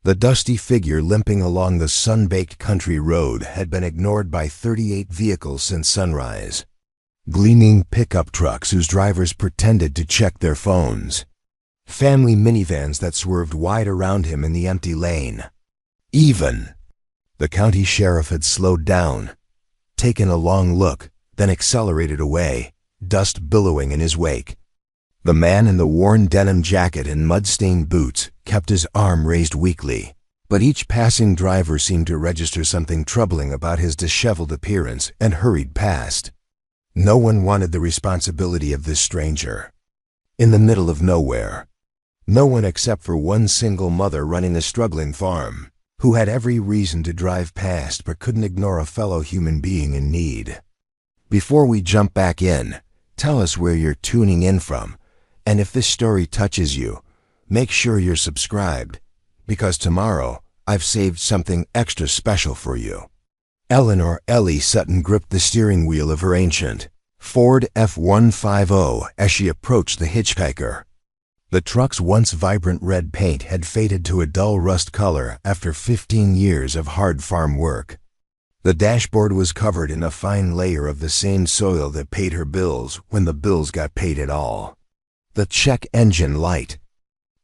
The dusty figure limping along the sun-baked country road had been ignored by 38 vehicles since sunrise. Gleaming pickup trucks whose drivers pretended to check their phones. Family minivans that swerved wide around him in the empty lane. Even the county sheriff had slowed down, taken a long look, then accelerated away, dust billowing in his wake. The man in the worn denim jacket and mud-stained boots kept his arm raised weakly, but each passing driver seemed to register something troubling about his disheveled appearance and hurried past. No one wanted the responsibility of this stranger. In the middle of nowhere. No one except for one single mother running a struggling farm, who had every reason to drive past but couldn't ignore a fellow human being in need. Before we jump back in, tell us where you're tuning in from, and if this story touches you, make sure you're subscribed, because tomorrow I've saved something extra special for you. Eleanor Ellie Sutton gripped the steering wheel of her ancient Ford F-150 as she approached the hitchhiker. The truck's once vibrant red paint had faded to a dull rust color after 15 years of hard farm work. The dashboard was covered in a fine layer of the same soil that paid her bills when the bills got paid at all. The check engine light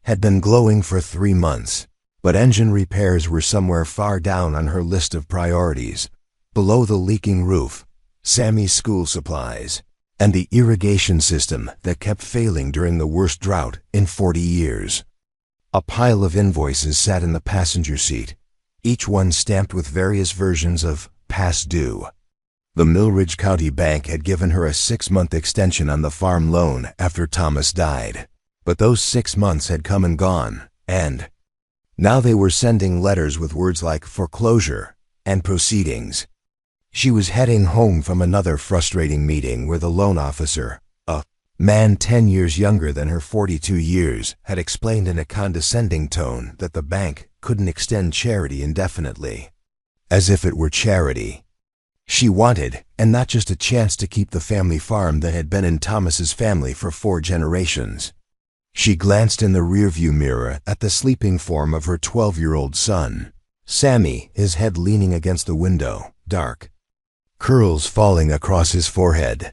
had been glowing for 3 months, but engine repairs were somewhere far down on her list of priorities, below the leaking roof, Sammy's school supplies, and the irrigation system that kept failing during the worst drought in 40 years. A pile of invoices sat in the passenger seat, each one stamped with various versions of past due. The Millridge County Bank had given her a 6-month extension on the farm loan after Thomas died, but those 6 months had come and gone, and now they were sending letters with words like foreclosure and proceedings. She was heading home from another frustrating meeting where the loan officer, a man 10 years younger than her 42 years, had explained in a condescending tone that the bank couldn't extend charity indefinitely. As if it were charity. She wanted, and not just a chance to keep the family farm that had been in Thomas's family for 4 generations. She glanced in the rearview mirror at the sleeping form of her 12-year-old son, Sammy, his head leaning against the window, dark curls falling across his forehead.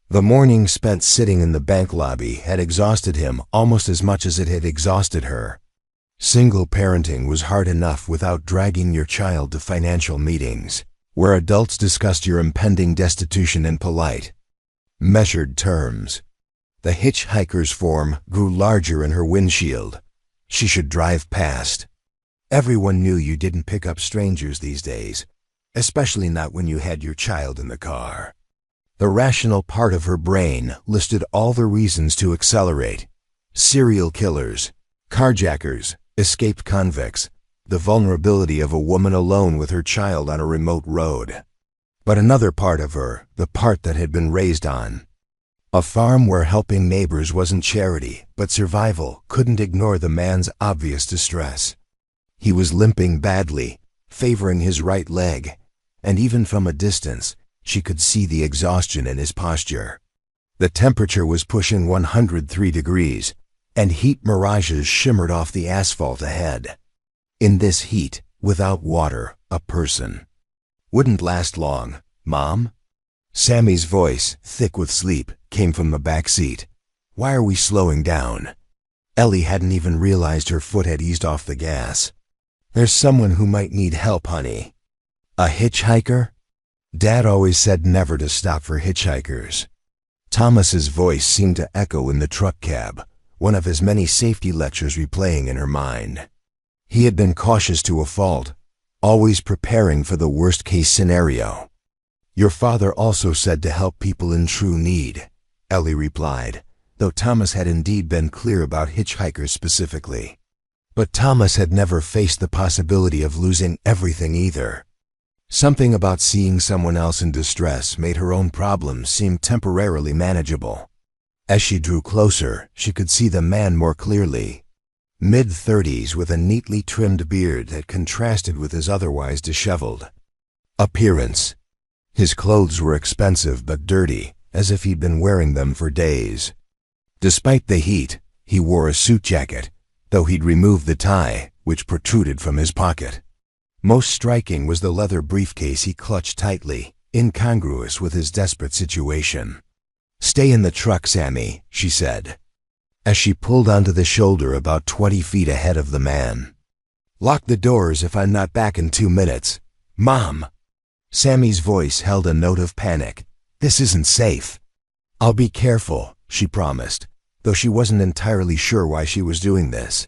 The morning spent sitting in the bank lobby had exhausted him almost as much as it had exhausted her. Single parenting was hard enough without dragging your child to financial meetings, where adults discussed your impending destitution in polite, measured terms. The hitchhiker's form grew larger in her windshield. She should drive past. Everyone knew you didn't pick up strangers these days, especially not when you had your child in the car. The rational part of her brain listed all the reasons to accelerate. Serial killers, carjackers, escaped convicts, the vulnerability of a woman alone with her child on a remote road. But another part of her, the part that had been raised on a farm where helping neighbors wasn't charity, but survival, couldn't ignore the man's obvious distress. He was limping badly, favoring his right leg, and even from a distance, she could see the exhaustion in his posture. The temperature was pushing 103 degrees, and heat mirages shimmered off the asphalt ahead. In this heat, without water, a person wouldn't last long. Mom? Sammy's voice, thick with sleep, came from the back seat. Why are we slowing down? Ellie hadn't even realized her foot had eased off the gas. There's someone who might need help, honey. A hitchhiker? Dad always said never to stop for hitchhikers. Thomas's voice seemed to echo in the truck cab, one of his many safety lectures replaying in her mind. He had been cautious to a fault, always preparing for the worst-case scenario. Your father also said to help people in true need, Ellie replied, though Thomas had indeed been clear about hitchhikers specifically. But Thomas had never faced the possibility of losing everything either. Something about seeing someone else in distress made her own problems seem temporarily manageable. As she drew closer, she could see the man more clearly. Mid-30s with a neatly trimmed beard that contrasted with his otherwise disheveled appearance. His clothes were expensive but dirty, as if he'd been wearing them for days. Despite the heat, he wore a suit jacket, though he'd removed the tie, which protruded from his pocket. Most striking was the leather briefcase he clutched tightly, incongruous with his desperate situation. "Stay in the truck, Sammy," she said, as she pulled onto the shoulder about 20 feet ahead of the man. "Lock the doors if I'm not back in 2 minutes. Mom!" Sammy's voice held a note of panic. "This isn't safe." "I'll be careful," she promised, though she wasn't entirely sure why she was doing this.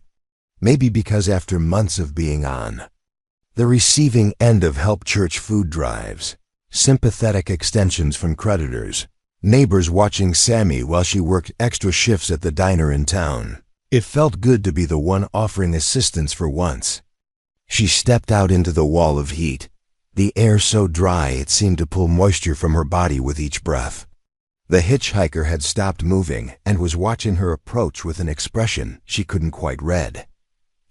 Maybe because after months of being on the receiving end of help church food drives, sympathetic extensions from creditors, neighbors watching Sammy while she worked extra shifts at the diner in town, it felt good to be the one offering assistance for once. She stepped out into the wall of heat, the air so dry it seemed to pull moisture from her body with each breath. The hitchhiker had stopped moving and was watching her approach with an expression she couldn't quite read.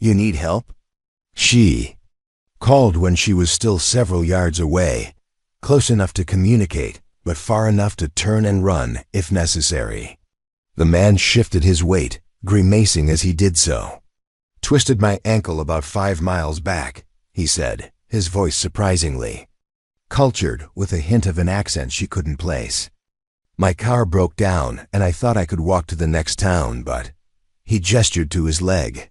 "You need help?" She called when she was still several yards away, close enough to communicate, but far enough to turn and run if necessary. The man shifted his weight, grimacing as he did so. "Twisted my ankle about 5 miles back," he said, his voice surprisingly cultured with a hint of an accent she couldn't place. "My car broke down and I thought I could walk to the next town, but—" He gestured to his leg.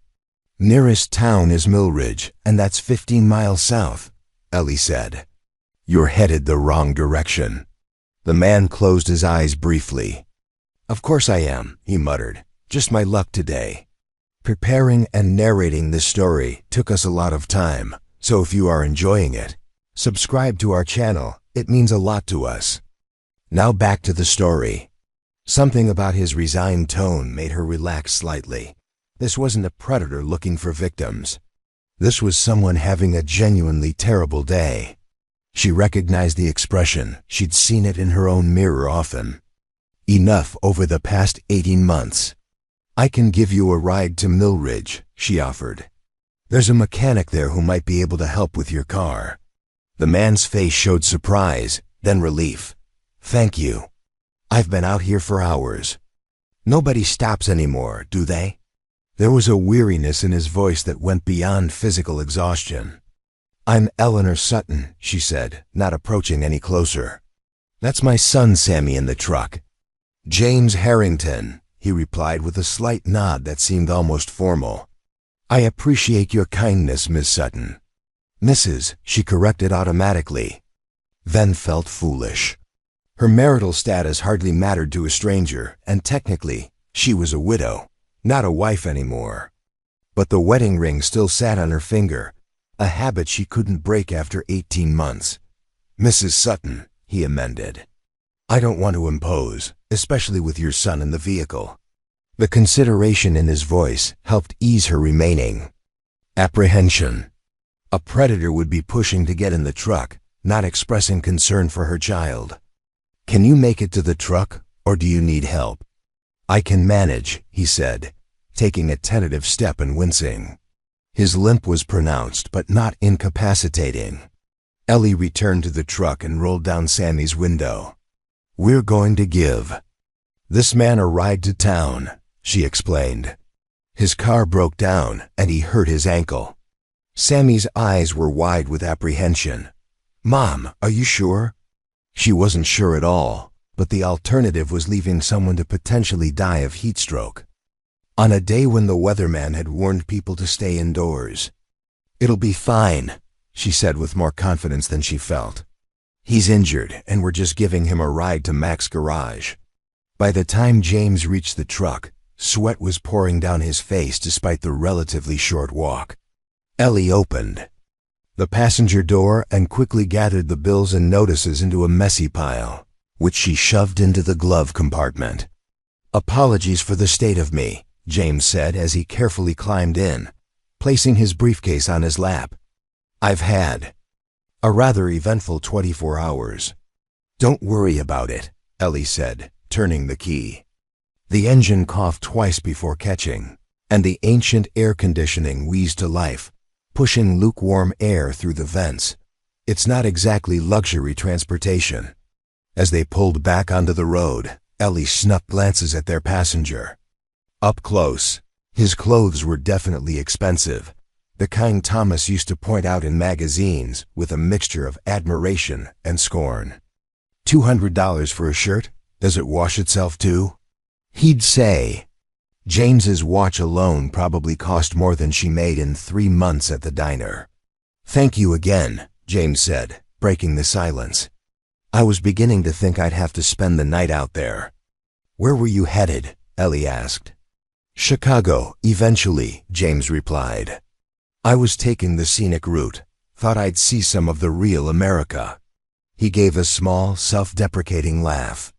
"Nearest town is Millridge, and that's 15 miles south," Ellie said. "You're headed the wrong direction." The man closed his eyes briefly. "Of course I am," he muttered. "Just my luck today." Preparing and narrating this story took us a lot of time, so if you are enjoying it, subscribe to our channel. It means a lot to us. Now back to the story. Something about his resigned tone made her relax slightly. This wasn't a predator looking for victims. This was someone having a genuinely terrible day. She recognized the expression. She'd seen it in her own mirror often. Enough over the past 18 months. "I can give you a ride to Millridge," she offered. "There's a mechanic there who might be able to help with your car." The man's face showed surprise, then relief. "Thank you. I've been out here for hours." "Nobody stops anymore, do they?" There was a weariness in his voice that went beyond physical exhaustion. "I'm Eleanor Sutton," she said, not approaching any closer. "That's my son Sammy in the truck." "James Harrington," he replied with a slight nod that seemed almost formal. "I appreciate your kindness, Miss Sutton." "Mrs.," she corrected automatically, then felt foolish. Her marital status hardly mattered to a stranger, and technically, she was a widow, not a wife anymore. But the wedding ring still sat on her finger, a habit she couldn't break after 18 months. "Mrs. Sutton," he amended. "I don't want to impose, especially with your son in the vehicle." The consideration in his voice helped ease her remaining apprehension. A predator would be pushing to get in the truck, not expressing concern for her child. "Can you make it to the truck, or do you need help?" "I can manage," he said, taking a tentative step and wincing. His limp was pronounced but not incapacitating. Ellie returned to the truck and rolled down Sammy's window. "We're going to give this man a ride to town," she explained. "His car broke down and he hurt his ankle." Sammy's eyes were wide with apprehension. "Mom, are you sure?" She wasn't sure at all, but the alternative was leaving someone to potentially die of heat stroke on a day when the weatherman had warned people to stay indoors. "It'll be fine," she said with more confidence than she felt. "He's injured, and we're just giving him a ride to Mac's garage." By the time James reached the truck, sweat was pouring down his face despite the relatively short walk. Ellie opened the passenger door and quickly gathered the bills and notices into a messy pile, which she shoved into the glove compartment. "Apologies for the state of me," James said as he carefully climbed in, placing his briefcase on his lap. "I've had a rather eventful 24 hours. "Don't worry about it," Ellie said, turning the key. The engine coughed twice before catching, and the ancient air conditioning wheezed to life, pushing lukewarm air through the vents. It's not exactly luxury transportation. As they pulled back onto the road, Ellie snuck glances at their passenger. Up close, his clothes were definitely expensive, The kind Thomas used to point out in magazines with a mixture of admiration and scorn. $200 for a shirt? Does it wash itself too? He'd say. James's watch alone probably cost more than she made in 3 months at the diner. Thank you again, James said, breaking the silence. I was beginning to think I'd have to spend the night out there. Where were you headed? Ellie asked. Chicago, eventually, James replied. I was taking the scenic route. Thought I'd see some of the real America. He gave a small, self-deprecating laugh.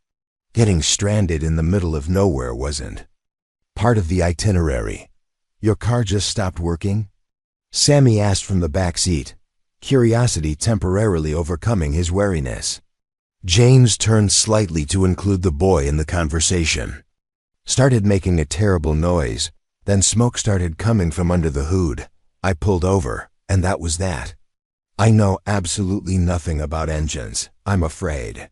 Getting stranded in the middle of nowhere wasn't part of the itinerary. Your car just stopped working? Sammy asked from the back seat, curiosity temporarily overcoming his wariness. James turned slightly to include the boy in the conversation. Started making a terrible noise, then smoke started coming from under the hood. I pulled over, and that was that. I know absolutely nothing about engines, I'm afraid.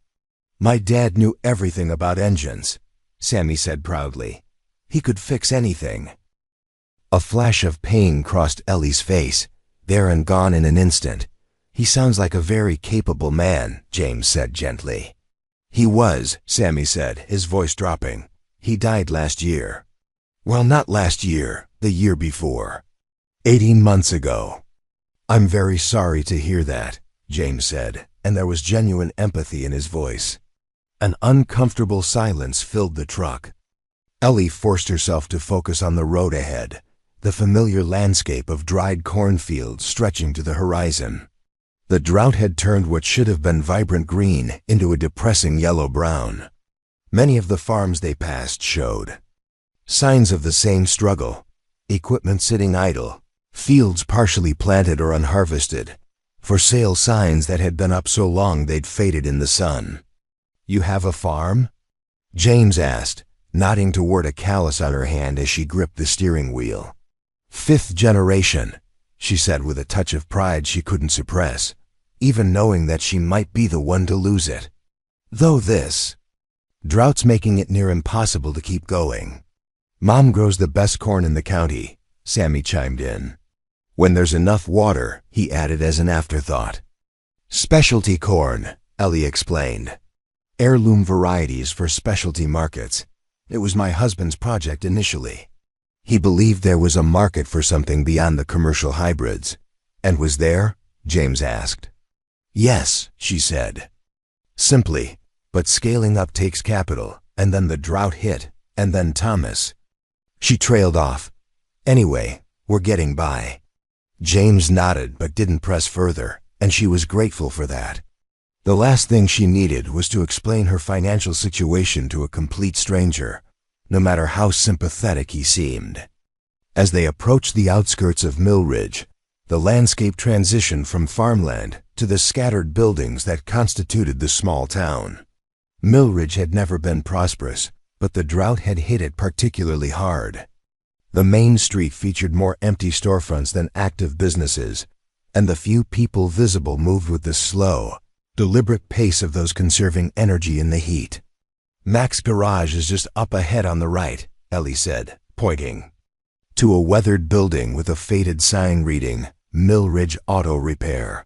My dad knew everything about engines, Sammy said proudly. He could fix anything. A flash of pain crossed Ellie's face, there and gone in an instant. He sounds like a very capable man, James said gently. He was, Sammy said, his voice dropping. He died last year. Well, not last year, the year before. 18 months ago. I'm very sorry to hear that, James said, and there was genuine empathy in his voice. An uncomfortable silence filled the truck. Ellie forced herself to focus on the road ahead, the familiar landscape of dried cornfields stretching to the horizon. The drought had turned what should have been vibrant green into a depressing yellow-brown. Many of the farms they passed showed signs of the same struggle: equipment sitting idle, fields partially planted or unharvested, for sale signs that had been up so long they'd faded in the sun. You have a farm? James asked, nodding toward a callus on her hand as she gripped the steering wheel. 5th generation, she said with a touch of pride she couldn't suppress, even knowing that she might be the one to lose it. Though this drought's making it near impossible to keep going. Mom grows the best corn in the county, Sammy chimed in. When there's enough water, he added as an afterthought. Specialty corn, Ellie explained. Heirloom varieties for specialty markets. It was my husband's project initially. He believed there was a market for something beyond the commercial hybrids. And was there? James asked. Yes, she said. Simply, but scaling up takes capital, and then the drought hit, and then Thomas. She trailed off. Anyway, we're getting by. James nodded but didn't press further, and she was grateful for that. The last thing she needed was to explain her financial situation to a complete stranger, no matter how sympathetic he seemed. As they approached the outskirts of Mill Ridge, the landscape transitioned from farmland to the scattered buildings that constituted the small town. Mill Ridge had never been prosperous, but the drought had hit it particularly hard. The main street featured more empty storefronts than active businesses, and the few people visible moved with the slow, deliberate pace of those conserving energy in the heat. Mac's garage is just up ahead on the right, Ellie said, pointing to a weathered building with a faded sign reading, Mill Ridge Auto Repair.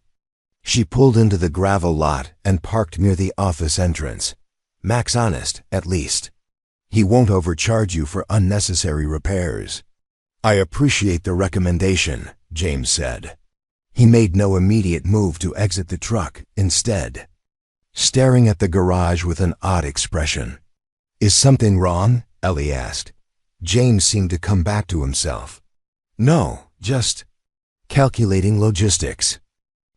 She pulled into the gravel lot and parked near the office entrance. Mac's honest, at least. He won't overcharge you for unnecessary repairs. I appreciate the recommendation, James said. He made no immediate move to exit the truck, instead staring at the garage with an odd expression. Is something wrong? Ellie asked. James seemed to come back to himself. No, just calculating logistics.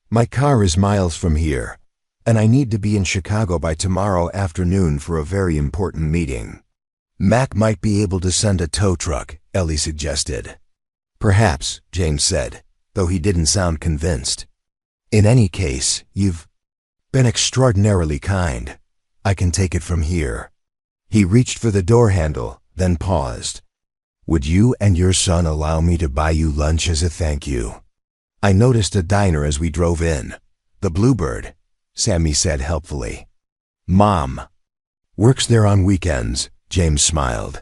My car is miles from here, and I need to be in Chicago by tomorrow afternoon for a very important meeting. Mac might be able to send a tow truck, Ellie suggested. Perhaps, James said, though he didn't sound convinced. In any case, you've been extraordinarily kind. I can take it from here. He reached for the door handle, then paused. Would you and your son allow me to buy you lunch as a thank you? I noticed a diner as we drove in. The Bluebird, Sammy said helpfully. Mom works there on weekends, James smiled.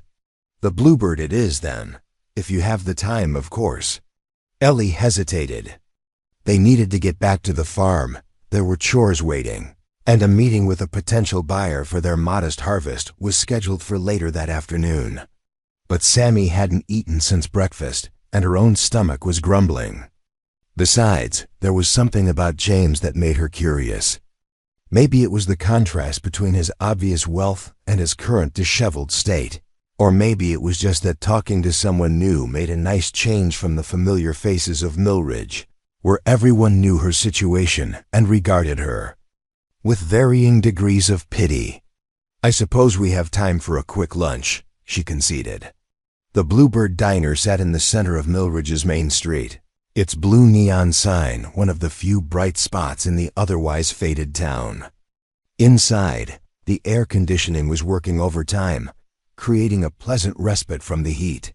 The Bluebird it is then, if you have the time, of course. Ellie hesitated. They needed to get back to the farm, there were chores waiting, and a meeting with a potential buyer for their modest harvest was scheduled for later that afternoon. But Sammy hadn't eaten since breakfast, and her own stomach was grumbling. Besides, there was something about James that made her curious. Maybe it was the contrast between his obvious wealth and his current disheveled state. Or maybe it was just that talking to someone new made a nice change from the familiar faces of Millridge, where everyone knew her situation and regarded her with varying degrees of pity. "I suppose we have time for a quick lunch," she conceded. The Bluebird Diner sat in the center of Millridge's main street, its blue neon sign one of the few bright spots in the otherwise faded town. Inside, the air conditioning was working overtime, creating a pleasant respite from the heat.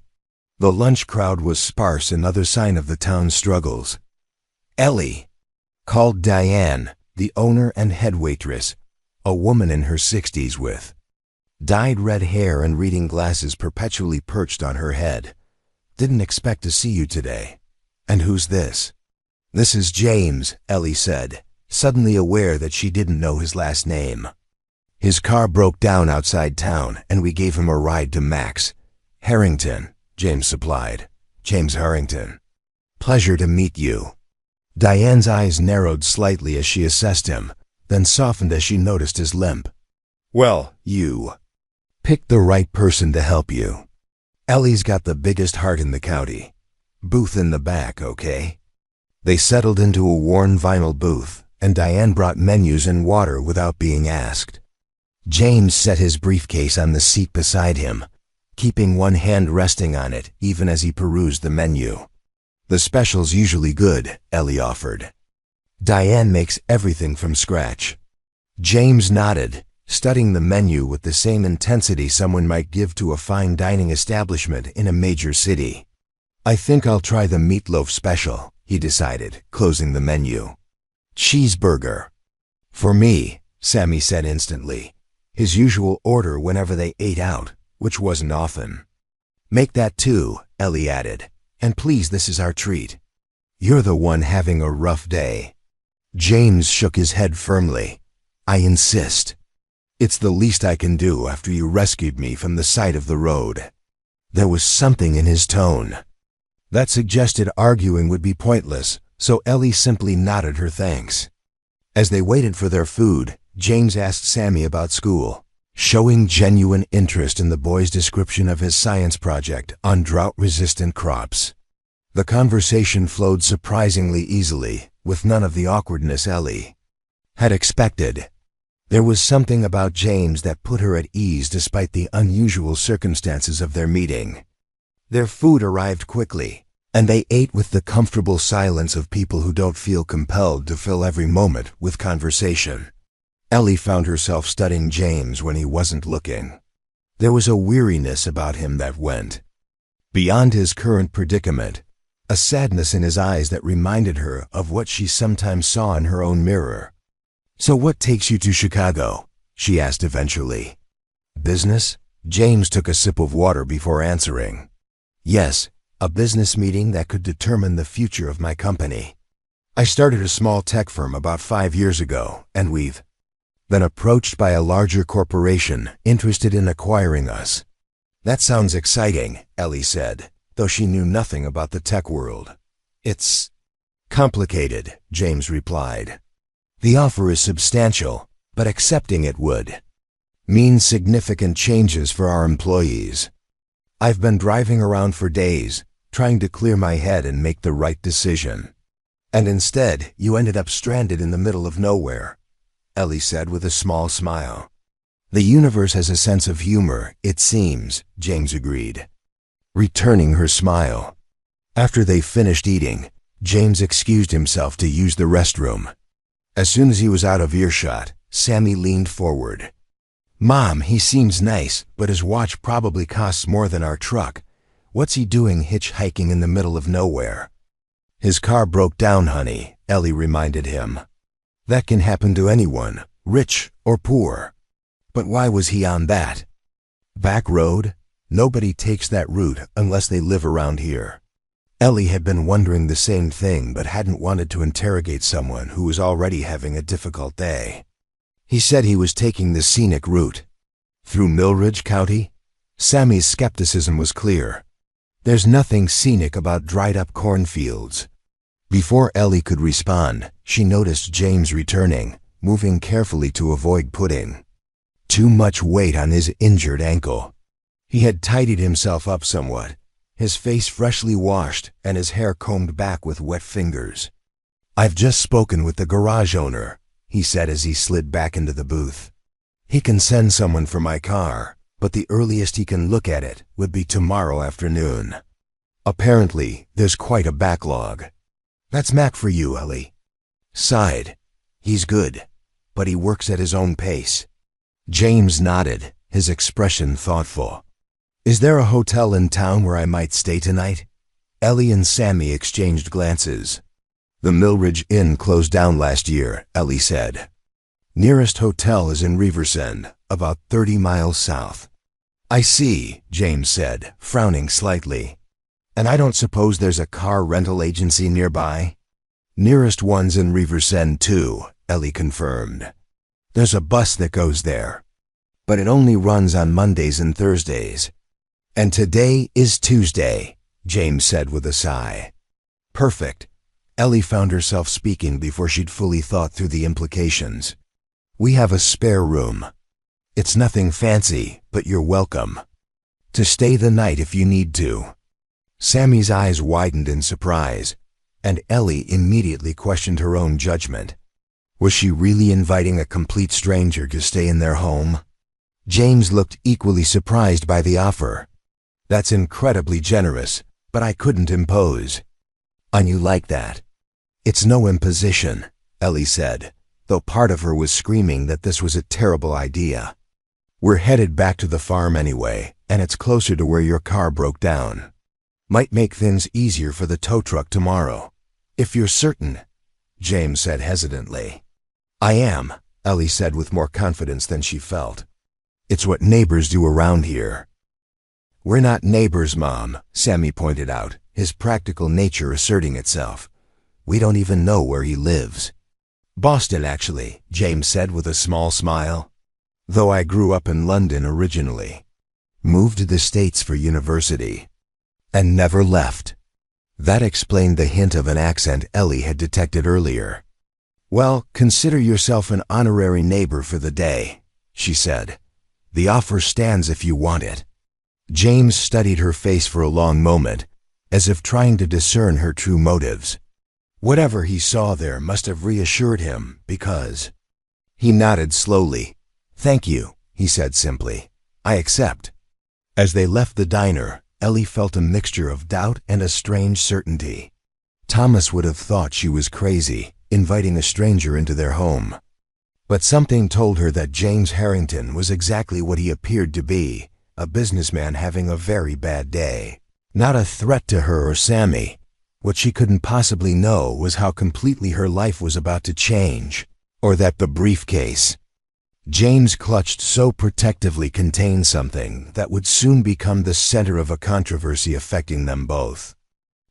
The lunch crowd was sparse, another sign of the town's struggles. "Ellie," called Diane, the owner and head waitress, a woman in her 60s with dyed red hair and reading glasses perpetually perched on her head. "Didn't expect to see you today. And who's this?" "This is James," Ellie said, suddenly aware that she didn't know his last name. "His car broke down outside town, and we gave him a ride to Max. Harrington," James supplied. "James Harrington. Pleasure to meet you." Diane's eyes narrowed slightly as she assessed him, then softened as she noticed his limp. "Well, you picked the right person to help you. Ellie's got the biggest heart in the county. Booth in the back, okay?" They settled into a worn vinyl booth, and Diane brought menus and water without being asked. James set his briefcase on the seat beside him, keeping one hand resting on it even as he perused the menu. "The special's usually good," Ellie offered. "Diane makes everything from scratch." James nodded, studying the menu with the same intensity someone might give to a fine dining establishment in a major city. "I think I'll try the meatloaf special," he decided, closing the menu. "Cheeseburger." "For me," Sammy said instantly, his usual order whenever they ate out, which wasn't often. "Make that too," Ellie added, "and please, this is our treat. You're the one having a rough day." James shook his head firmly. "I insist. It's the least I can do after you rescued me from the side of the road." There was something in his tone that suggested arguing would be pointless, so Ellie simply nodded her thanks. As they waited for their food, James asked Sammy about school, showing genuine interest in the boy's description of his science project on drought-resistant crops. The conversation flowed surprisingly easily, with none of the awkwardness Ellie had expected. There was something about James that put her at ease despite the unusual circumstances of their meeting. Their food arrived quickly, and they ate with the comfortable silence of people who don't feel compelled to fill every moment with conversation. Ellie found herself studying James when he wasn't looking. There was a weariness about him that went beyond his current predicament, a sadness in his eyes that reminded her of what she sometimes saw in her own mirror. "So what takes you to Chicago?" she asked eventually. "Business?" James took a sip of water before answering. "Yes, a business meeting that could determine the future of my company. I started a small tech firm about 5 years ago, and we've been approached by a larger corporation interested in acquiring us." "That sounds exciting," Ellie said, though she knew nothing about the tech world. "It's complicated," James replied. "The offer is substantial, but accepting it would mean significant changes for our employees. I've been driving around for days, trying to clear my head and make the right decision. And instead, you ended up stranded in the middle of nowhere," Ellie said with a small smile. "The universe has a sense of humor, it seems," James agreed, returning her smile. After they finished eating, James excused himself to use the restroom. As soon as he was out of earshot, Sammy leaned forward. "Mom, he seems nice, but his watch probably costs more than our truck. What's he doing hitchhiking in the middle of nowhere?" "His car broke down, honey," Ellie reminded him. "That can happen to anyone, rich or poor." "But why was he on that back road? Nobody takes that route unless they live around here." Ellie had been wondering the same thing but hadn't wanted to interrogate someone who was already having a difficult day. He said he was taking the scenic route. Through Millridge County? Sammy's skepticism was clear. There's nothing scenic about dried-up cornfields. Before Ellie could respond, she noticed James returning, moving carefully to avoid putting too much weight on his injured ankle. He had tidied himself up somewhat, his face freshly washed and his hair combed back with wet fingers. "I've just spoken with the garage owner," he said as he slid back into the booth. "He can send someone for my car, but the earliest he can look at it would be tomorrow afternoon. Apparently, there's quite a backlog." "That's Mac for you, Ellie." Sighed. "He's good, but he works at his own pace." James nodded, his expression thoughtful. "Is there a hotel in town where I might stay tonight?" Ellie and Sammy exchanged glances. "The Millridge Inn closed down last year," Ellie said. "Nearest hotel is in Riversend, about 30 miles south." "I see," James said, frowning slightly. "And I don't suppose there's a car rental agency nearby?" "Nearest one's in Riversend, too," Ellie confirmed. "There's a bus that goes there, but it only runs on Mondays and Thursdays." "And today is Tuesday," James said with a sigh. "Perfect." Ellie found herself speaking before she'd fully thought through the implications. "We have a spare room. It's nothing fancy, but you're welcome to stay the night if you need to." Sammy's eyes widened in surprise, and Ellie immediately questioned her own judgment. Was she really inviting a complete stranger to stay in their home? James looked equally surprised by the offer. "That's incredibly generous, but I couldn't impose on you like that." "It's no imposition," Ellie said, though part of her was screaming that this was a terrible idea. "We're headed back to the farm anyway, and it's closer to where your car broke down. Might make things easier for the tow truck tomorrow." "If you're certain," James said hesitantly. "I am," Ellie said with more confidence than she felt. "It's what neighbors do around here." "We're not neighbors, Mom," Sammy pointed out, his practical nature asserting itself. "We don't even know where he lives." "Boston, actually," James said with a small smile. "Though I grew up in London originally. Moved to the States for university. And never left." That explained the hint of an accent Ellie had detected earlier. "Well, consider yourself an honorary neighbor for the day," she said. "The offer stands if you want it." James studied her face for a long moment, as if trying to discern her true motives. Whatever he saw there must have reassured him, because he nodded slowly. "Thank you," he said simply. "I accept." As they left the diner, Ellie felt a mixture of doubt and a strange certainty. Thomas would have thought she was crazy, inviting a stranger into their home. But something told her that James Harrington was exactly what he appeared to be, a businessman having a very bad day. Not a threat to her or Sammy. What she couldn't possibly know was how completely her life was about to change, or that the briefcase James clutched so protectively contained something that would soon become the center of a controversy affecting them both.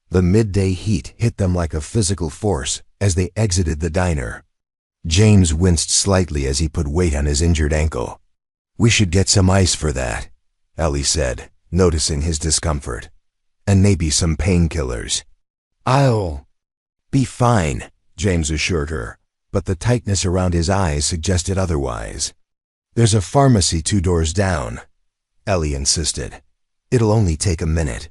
The midday heat hit them like a physical force as they exited the diner. James winced slightly as he put weight on his injured ankle. "We should get some ice for that," Ellie said, noticing his discomfort. "And maybe some painkillers." "I'll be fine," James assured her, but the tightness around his eyes suggested otherwise. "There's a pharmacy 2 doors down," Ellie insisted. "It'll only take a minute."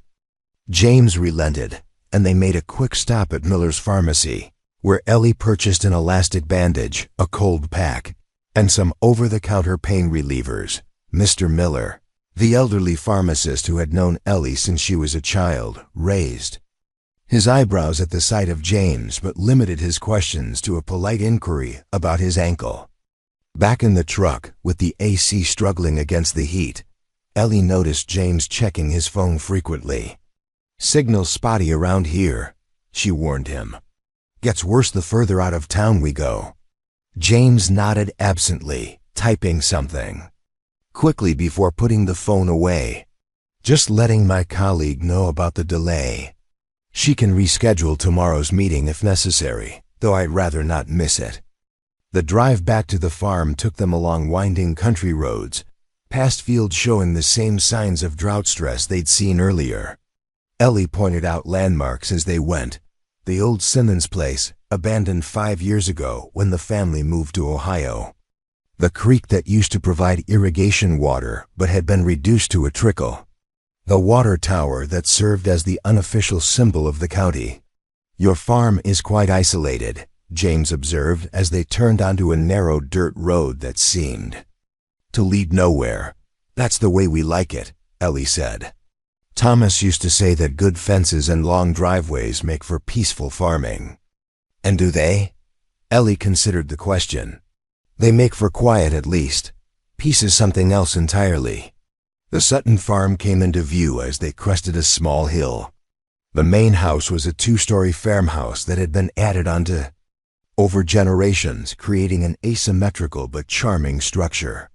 James relented, and they made a quick stop at Miller's Pharmacy, where Ellie purchased an elastic bandage, a cold pack, and some over-the-counter pain relievers. Mr. Miller, the elderly pharmacist who had known Ellie since she was a child, raised his eyebrows at the sight of James, but limited his questions to a polite inquiry about his ankle. Back in the truck, with the AC struggling against the heat, Ellie noticed James checking his phone frequently. "Signal's spotty around here," she warned him. "Gets worse the further out of town we go." James nodded absently, typing something quickly before putting the phone away. "Just letting my colleague know about the delay." She can reschedule tomorrow's meeting if necessary, though I'd rather not miss it. The drive back to the farm took them along winding country roads, past fields showing the same signs of drought stress they'd seen earlier. Ellie pointed out landmarks as they went. The old Simmons place, abandoned 5 years ago when the family moved to Ohio. The creek that used to provide irrigation water but had been reduced to a trickle. The water tower that served as the unofficial symbol of the county. Your farm is quite isolated, James observed as they turned onto a narrow dirt road that seemed to lead nowhere. That's the way we like it, Ellie said. Thomas used to say that good fences and long driveways make for peaceful farming. And do they? Ellie considered the question. They make for quiet at least. Peace is something else entirely. The Sutton farm came into view as they crested a small hill. The main house was a 2-story farmhouse that had been added onto over generations, creating an asymmetrical but charming structure.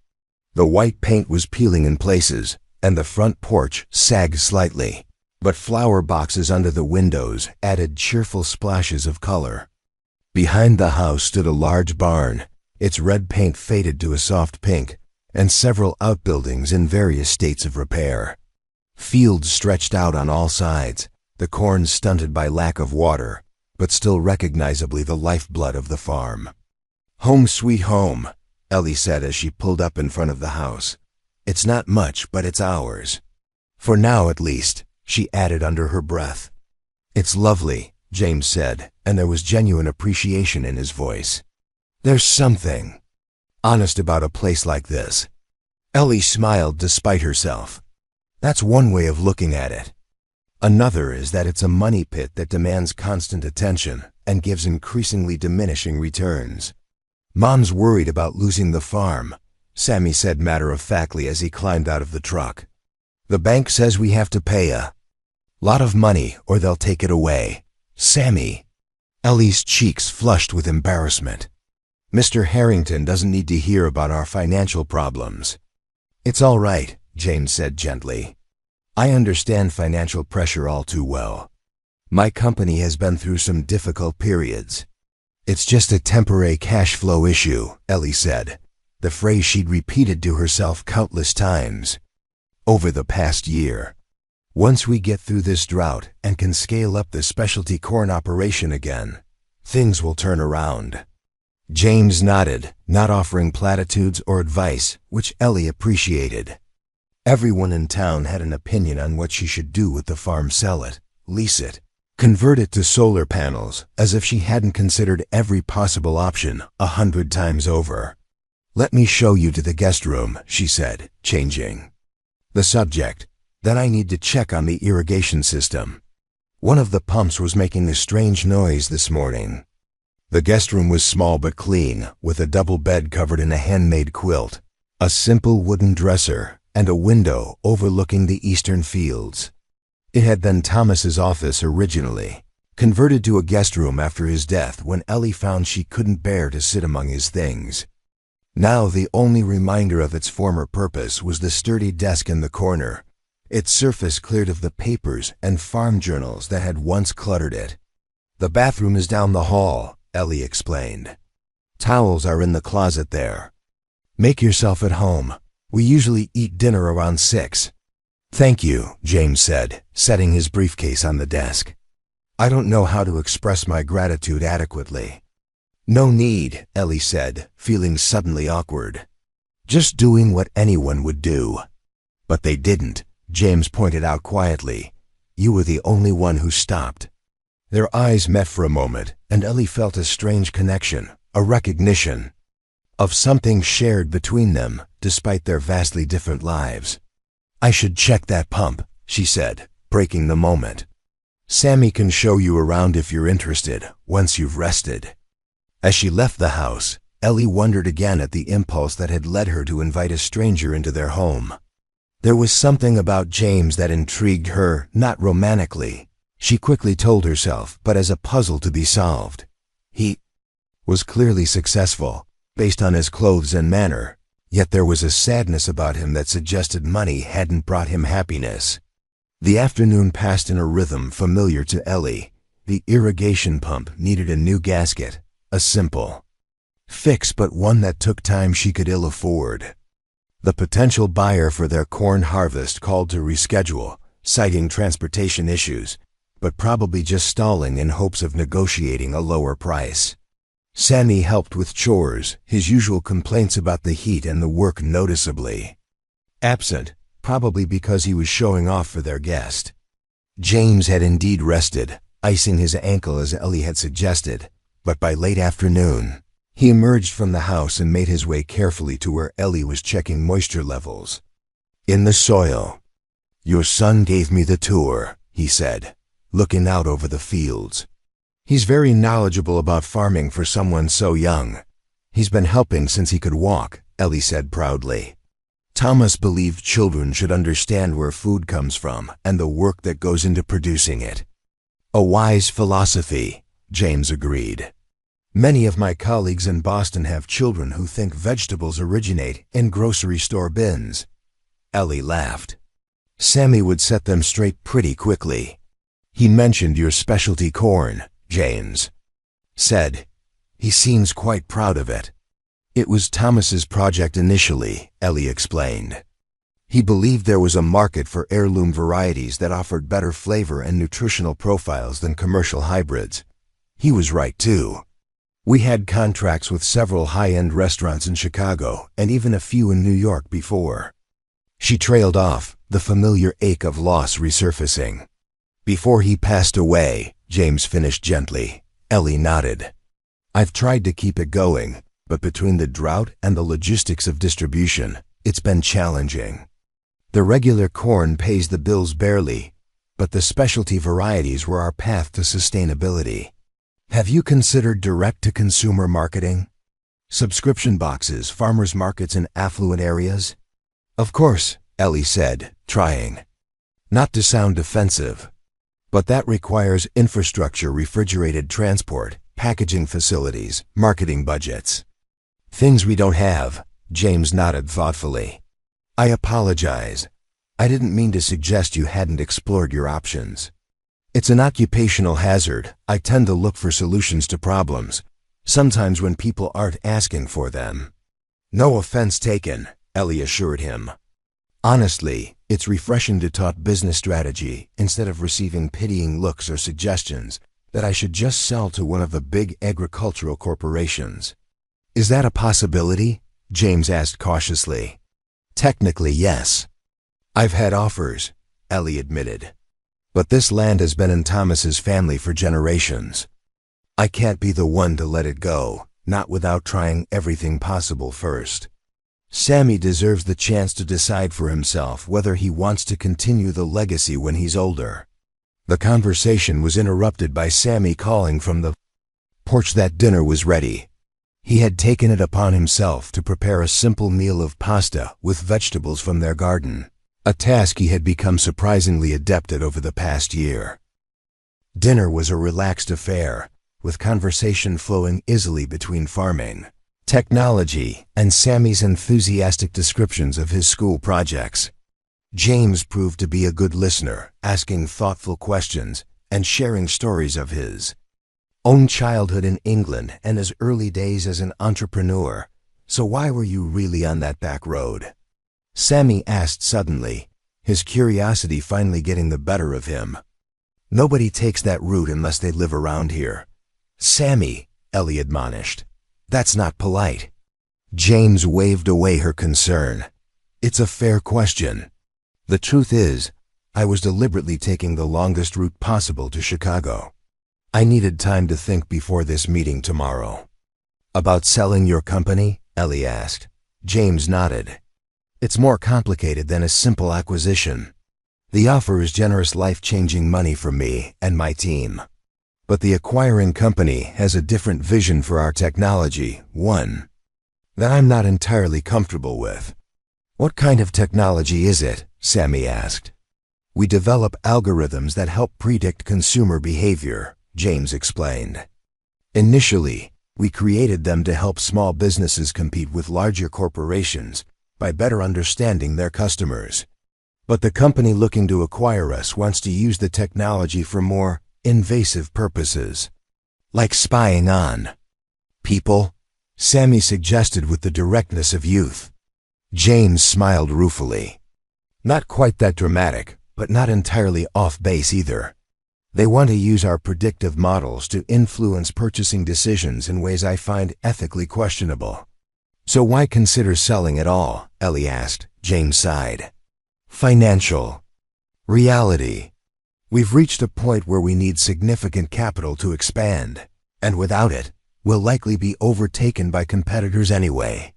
The white paint was peeling in places, and the front porch sagged slightly, but flower boxes under the windows added cheerful splashes of color. Behind the house stood a large barn, its red paint faded to a soft pink, and several outbuildings in various states of repair. Fields stretched out on all sides, the corn stunted by lack of water, but still recognizably the lifeblood of the farm. Home sweet home, Ellie said as she pulled up in front of the house. It's not much, but it's ours. For now, at least, she added under her breath. It's lovely, James said, and there was genuine appreciation in his voice. There's something honest about a place like this. Ellie smiled despite herself. That's one way of looking at it. Another is that it's a money pit that demands constant attention and gives increasingly diminishing returns. Mom's worried about losing the farm, Sammy said matter-of-factly as he climbed out of the truck. The bank says we have to pay a lot of money or they'll take it away. Sammy. Ellie's cheeks flushed with embarrassment. Mr. Harrington doesn't need to hear about our financial problems. It's all right, James said gently. I understand financial pressure all too well. My company has been through some difficult periods. It's just a temporary cash flow issue, Ellie said, the phrase she'd repeated to herself countless times over the past year. Once we get through this drought and can scale up the specialty corn operation again, things will turn around. James nodded, not offering platitudes or advice, which Ellie appreciated. Everyone in town had an opinion on what she should do with the farm. Sell it, lease it, convert it to solar panels, as if she hadn't considered every possible option 100 times over. Let me show you to the guest room, she said, changing the subject. Then I need to check on the irrigation system. One of the pumps was making a strange noise this morning. The guest room was small but clean, with a double bed covered in a handmade quilt, a simple wooden dresser, and a window overlooking the eastern fields. It had been Thomas's office originally, converted to a guest room after his death when Ellie found she couldn't bear to sit among his things. Now the only reminder of its former purpose was the sturdy desk in the corner, its surface cleared of the papers and farm journals that had once cluttered it. The bathroom is down the hall, Ellie explained. Towels are in the closet there. Make yourself at home. We usually eat dinner around 6. Thank you, James said, setting his briefcase on the desk. I don't know how to express my gratitude adequately. No need, Ellie said, feeling suddenly awkward. Just doing what anyone would do. But they didn't, James pointed out quietly. You were the only one who stopped. Their eyes met for a moment, and Ellie felt a strange connection, a recognition of something shared between them, despite their vastly different lives. I should check that pump, she said, breaking the moment. Sammy can show you around if you're interested, once you've rested. As she left the house, Ellie wondered again at the impulse that had led her to invite a stranger into their home. There was something about James that intrigued her, not romantically, she quickly told herself, but as a puzzle to be solved. He was clearly successful, based on his clothes and manner, yet there was a sadness about him that suggested money hadn't brought him happiness. The afternoon passed in a rhythm familiar to Ellie. The irrigation pump needed a new gasket, a simple fix but one that took time she could ill afford. The potential buyer for their corn harvest called to reschedule, citing transportation issues, but probably just stalling in hopes of negotiating a lower price. Sammy helped with chores, his usual complaints about the heat and the work noticeably absent, probably because he was showing off for their guest. James had indeed rested, icing his ankle as Ellie had suggested, but by late afternoon, he emerged from the house and made his way carefully to where Ellie was checking moisture levels in the soil. "Your son gave me the tour," he said, looking out over the fields. "He's very knowledgeable about farming for someone so young. He's been helping since he could walk," Ellie said proudly. Thomas believed children should understand where food comes from and the work that goes into producing it. "A wise philosophy," James agreed. "Many of my colleagues in Boston have children who think vegetables originate in grocery store bins." Ellie laughed. "Sammy would set them straight pretty quickly." "He mentioned your specialty corn," James said. "He seems quite proud of it." "It was Thomas's project initially," Ellie explained. "He believed there was a market for heirloom varieties that offered better flavor and nutritional profiles than commercial hybrids. He was right too. We had contracts with several high-end restaurants in Chicago and even a few in New York before." She trailed off, the familiar ache of loss resurfacing. "Before he passed away," James finished gently. Ellie nodded. "I've tried to keep it going, but between the drought and the logistics of distribution, it's been challenging. The regular corn pays the bills barely, but the specialty varieties were our path to sustainability." "Have you considered direct-to-consumer marketing? Subscription boxes, farmers markets in affluent areas?" "Of course," Ellie said, trying not to sound defensive. "But that requires infrastructure, refrigerated transport, packaging facilities, marketing budgets. Things we don't have." James nodded thoughtfully. "I apologize. I didn't mean to suggest you hadn't explored your options. It's an occupational hazard. I tend to look for solutions to problems, sometimes when people aren't asking for them." "No offense taken," Ellie assured him. "Honestly, it's refreshing to talk business strategy instead of receiving pitying looks or suggestions that I should just sell to one of the big agricultural corporations." "Is that a possibility?" James asked cautiously. "Technically, yes. I've had offers," Ellie admitted. "But this land has been in Thomas's family for generations. I can't be the one to let it go, not without trying everything possible first. Sammy deserves the chance to decide for himself whether he wants to continue the legacy when he's older." The conversation was interrupted by Sammy calling from the porch that dinner was ready. He had taken it upon himself to prepare a simple meal of pasta with vegetables from their garden, a task he had become surprisingly adept at over the past year. Dinner was a relaxed affair, with conversation flowing easily between farming, technology, and Sammy's enthusiastic descriptions of his school projects. James proved to be a good listener, asking thoughtful questions and sharing stories of his own childhood in England and his early days as an entrepreneur. "So why were you really on that back road?" Sammy asked suddenly, his curiosity finally getting the better of him. "Nobody takes that route unless they live around here." "Sammy," Ellie admonished, "that's not polite." James waved away her concern. "It's a fair question. The truth is, I was deliberately taking the longest route possible to Chicago. I needed time to think before this meeting tomorrow." "About selling your company?" Ellie asked. James nodded. "It's more complicated than a simple acquisition. The offer is generous, life-changing money for me and my team. But the acquiring company has a different vision for our technology, one that I'm not entirely comfortable with." "What kind of technology is it?" Sammy asked. "We develop algorithms that help predict consumer behavior," James explained. "Initially, we created them to help small businesses compete with larger corporations by better understanding their customers. But the company looking to acquire us wants to use the technology for more invasive purposes. Like spying on people, Sammy suggested with the directness of youth. James smiled ruefully. Not quite that dramatic, but not entirely off base either. They want to use our predictive models to influence purchasing decisions in ways I find ethically questionable. So why consider selling at all? Ellie asked. James sighed. Financial reality. We've reached a point where we need significant capital to expand, and without it, we'll likely be overtaken by competitors anyway.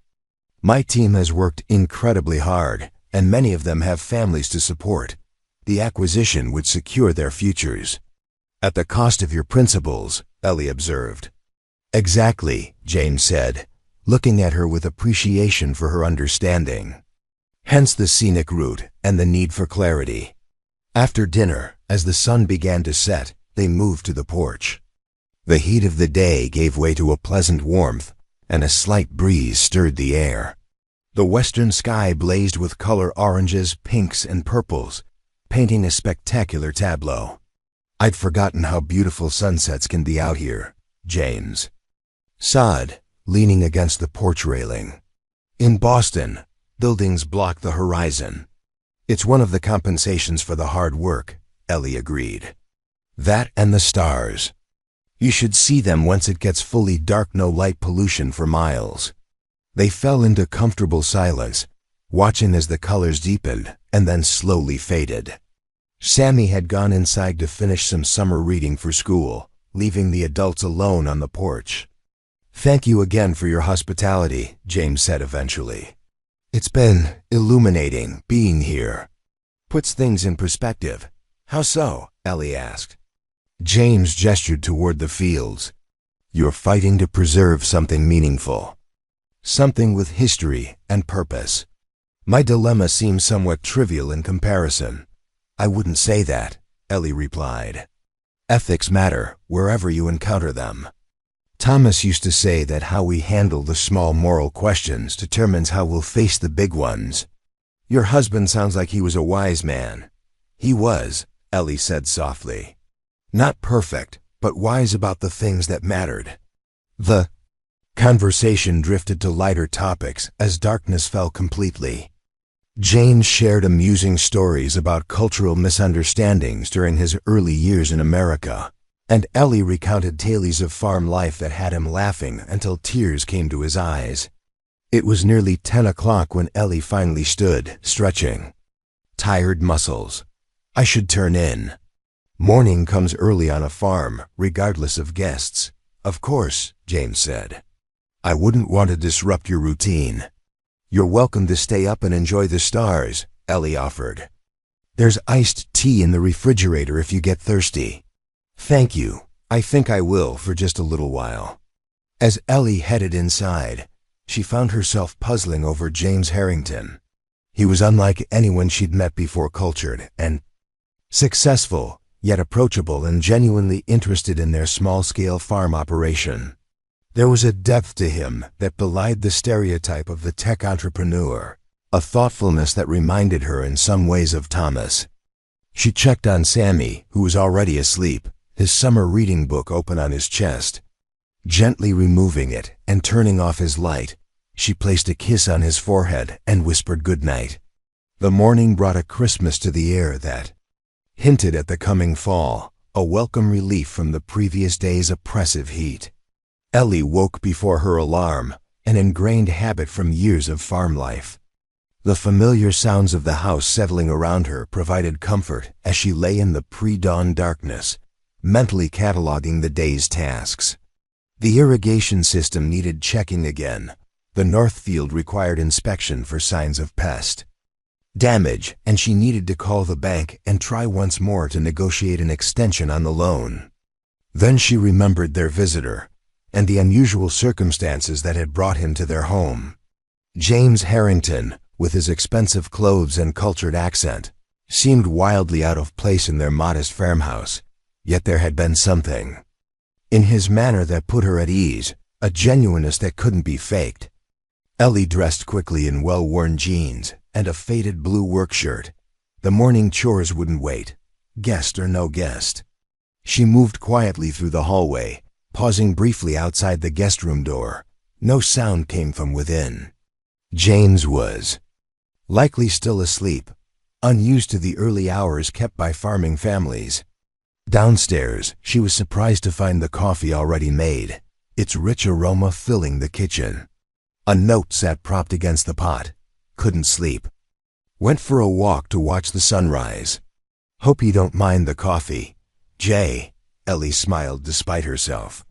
My team has worked incredibly hard, and many of them have families to support. The acquisition would secure their futures. At the cost of your principals, Ellie observed. Exactly, James said, looking at her with appreciation for her understanding. Hence the scenic route and the need for clarity. After dinner, as the sun began to set, they moved to the porch. The heat of the day gave way to a pleasant warmth, and a slight breeze stirred the air. The western sky blazed with color oranges, pinks, and purples, painting a spectacular tableau. I'd forgotten how beautiful sunsets can be out here, James sighed, leaning against the porch railing. In Boston, buildings block the horizon. It's one of the compensations for the hard work, Ellie agreed. That and the stars. You should see them once it gets fully dark, no light pollution for miles. They fell into comfortable silence, watching as the colors deepened and then slowly faded. Sammy had gone inside to finish some summer reading for school, leaving the adults alone on the porch. Thank you again for your hospitality, James said eventually. It's been illuminating being here. Puts things in perspective. How so? Ellie asked. James gestured toward the fields. You're fighting to preserve something meaningful. Something with history and purpose. My dilemma seems somewhat trivial in comparison. I wouldn't say that, Ellie replied. Ethics matter wherever you encounter them. Thomas used to say that how we handle the small moral questions determines how we'll face the big ones. Your husband sounds like he was a wise man. He was, Ellie said softly. Not perfect, but wise about the things that mattered. The conversation drifted to lighter topics as darkness fell completely. James shared amusing stories about cultural misunderstandings during his early years in America, and Ellie recounted tales of farm life that had him laughing until tears came to his eyes. It was nearly 10 o'clock when Ellie finally stood, stretching. Tired muscles. I should turn in. Morning comes early on a farm, regardless of guests. Of course, James said. I wouldn't want to disrupt your routine. You're welcome to stay up and enjoy the stars, Ellie offered. There's iced tea in the refrigerator if you get thirsty. Thank you. I think I will for just a little while. As Ellie headed inside, she found herself puzzling over James Harrington. He was unlike anyone she'd met before, cultured and successful, yet approachable and genuinely interested in their small-scale farm operation. There was a depth to him that belied the stereotype of the tech entrepreneur, a thoughtfulness that reminded her in some ways of Thomas. She checked on Sammy, who was already asleep, his summer reading book open on his chest. Gently removing it and turning off his light, she placed a kiss on his forehead and whispered goodnight. The morning brought a crispness to the air that hinted at the coming fall, a welcome relief from the previous day's oppressive heat. Ellie woke before her alarm, an ingrained habit from years of farm life. The familiar sounds of the house settling around her provided comfort as she lay in the pre-dawn darkness, mentally cataloging the day's tasks. The irrigation system needed checking again. The north field required inspection for signs of pest damage, and she needed to call the bank and try once more to negotiate an extension on the loan. Then she remembered their visitor and the unusual circumstances that had brought him to their home. James Harrington, with his expensive clothes and cultured accent, seemed wildly out of place in their modest farmhouse, yet there had been something in his manner that put her at ease, a genuineness that couldn't be faked. Ellie dressed quickly in well-worn jeans and a faded blue work shirt. The morning chores wouldn't wait, guest or no guest. She moved quietly through the hallway, pausing briefly outside the guest room door. No sound came from within. James was likely still asleep, unused to the early hours kept by farming families. Downstairs, she was surprised to find the coffee already made, its rich aroma filling the kitchen. A note sat propped against the pot. Couldn't sleep. Went for a walk to watch the sunrise. Hope you don't mind the coffee, Jay. Ellie smiled despite herself.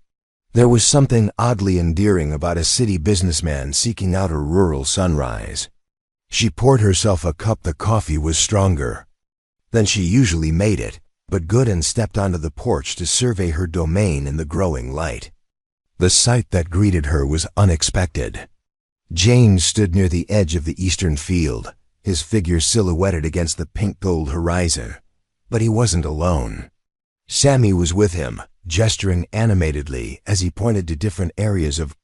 There was something oddly endearing about a city businessman seeking out a rural sunrise. She poured herself a cup. The coffee was stronger than she usually made it, but good, and stepped onto the porch to survey her domain in the growing light. The sight that greeted her was unexpected. James stood near the edge of the eastern field, his figure silhouetted against the pink-gold horizon. But he wasn't alone. Sammy was with him, gesturing animatedly as he pointed to different areas of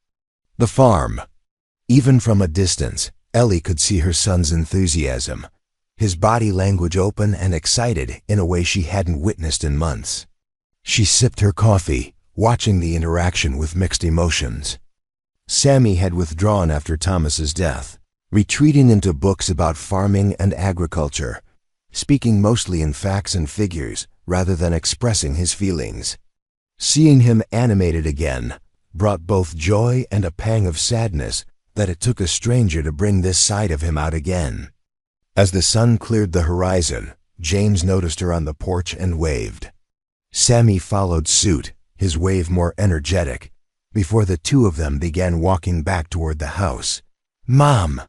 the farm. Even from a distance, Ellie could see her son's enthusiasm, his body language open and excited in a way she hadn't witnessed in months. She sipped her coffee, watching the interaction with mixed emotions. Sammy had withdrawn after Thomas's death, retreating into books about farming and agriculture, speaking mostly in facts and figures rather than expressing his feelings. Seeing him animated again brought both joy and a pang of sadness that it took a stranger to bring this side of him out again. As the sun cleared the horizon, James noticed her on the porch and waved. Sammy followed suit, his wave more energetic, before the two of them began walking back toward the house. "Mom,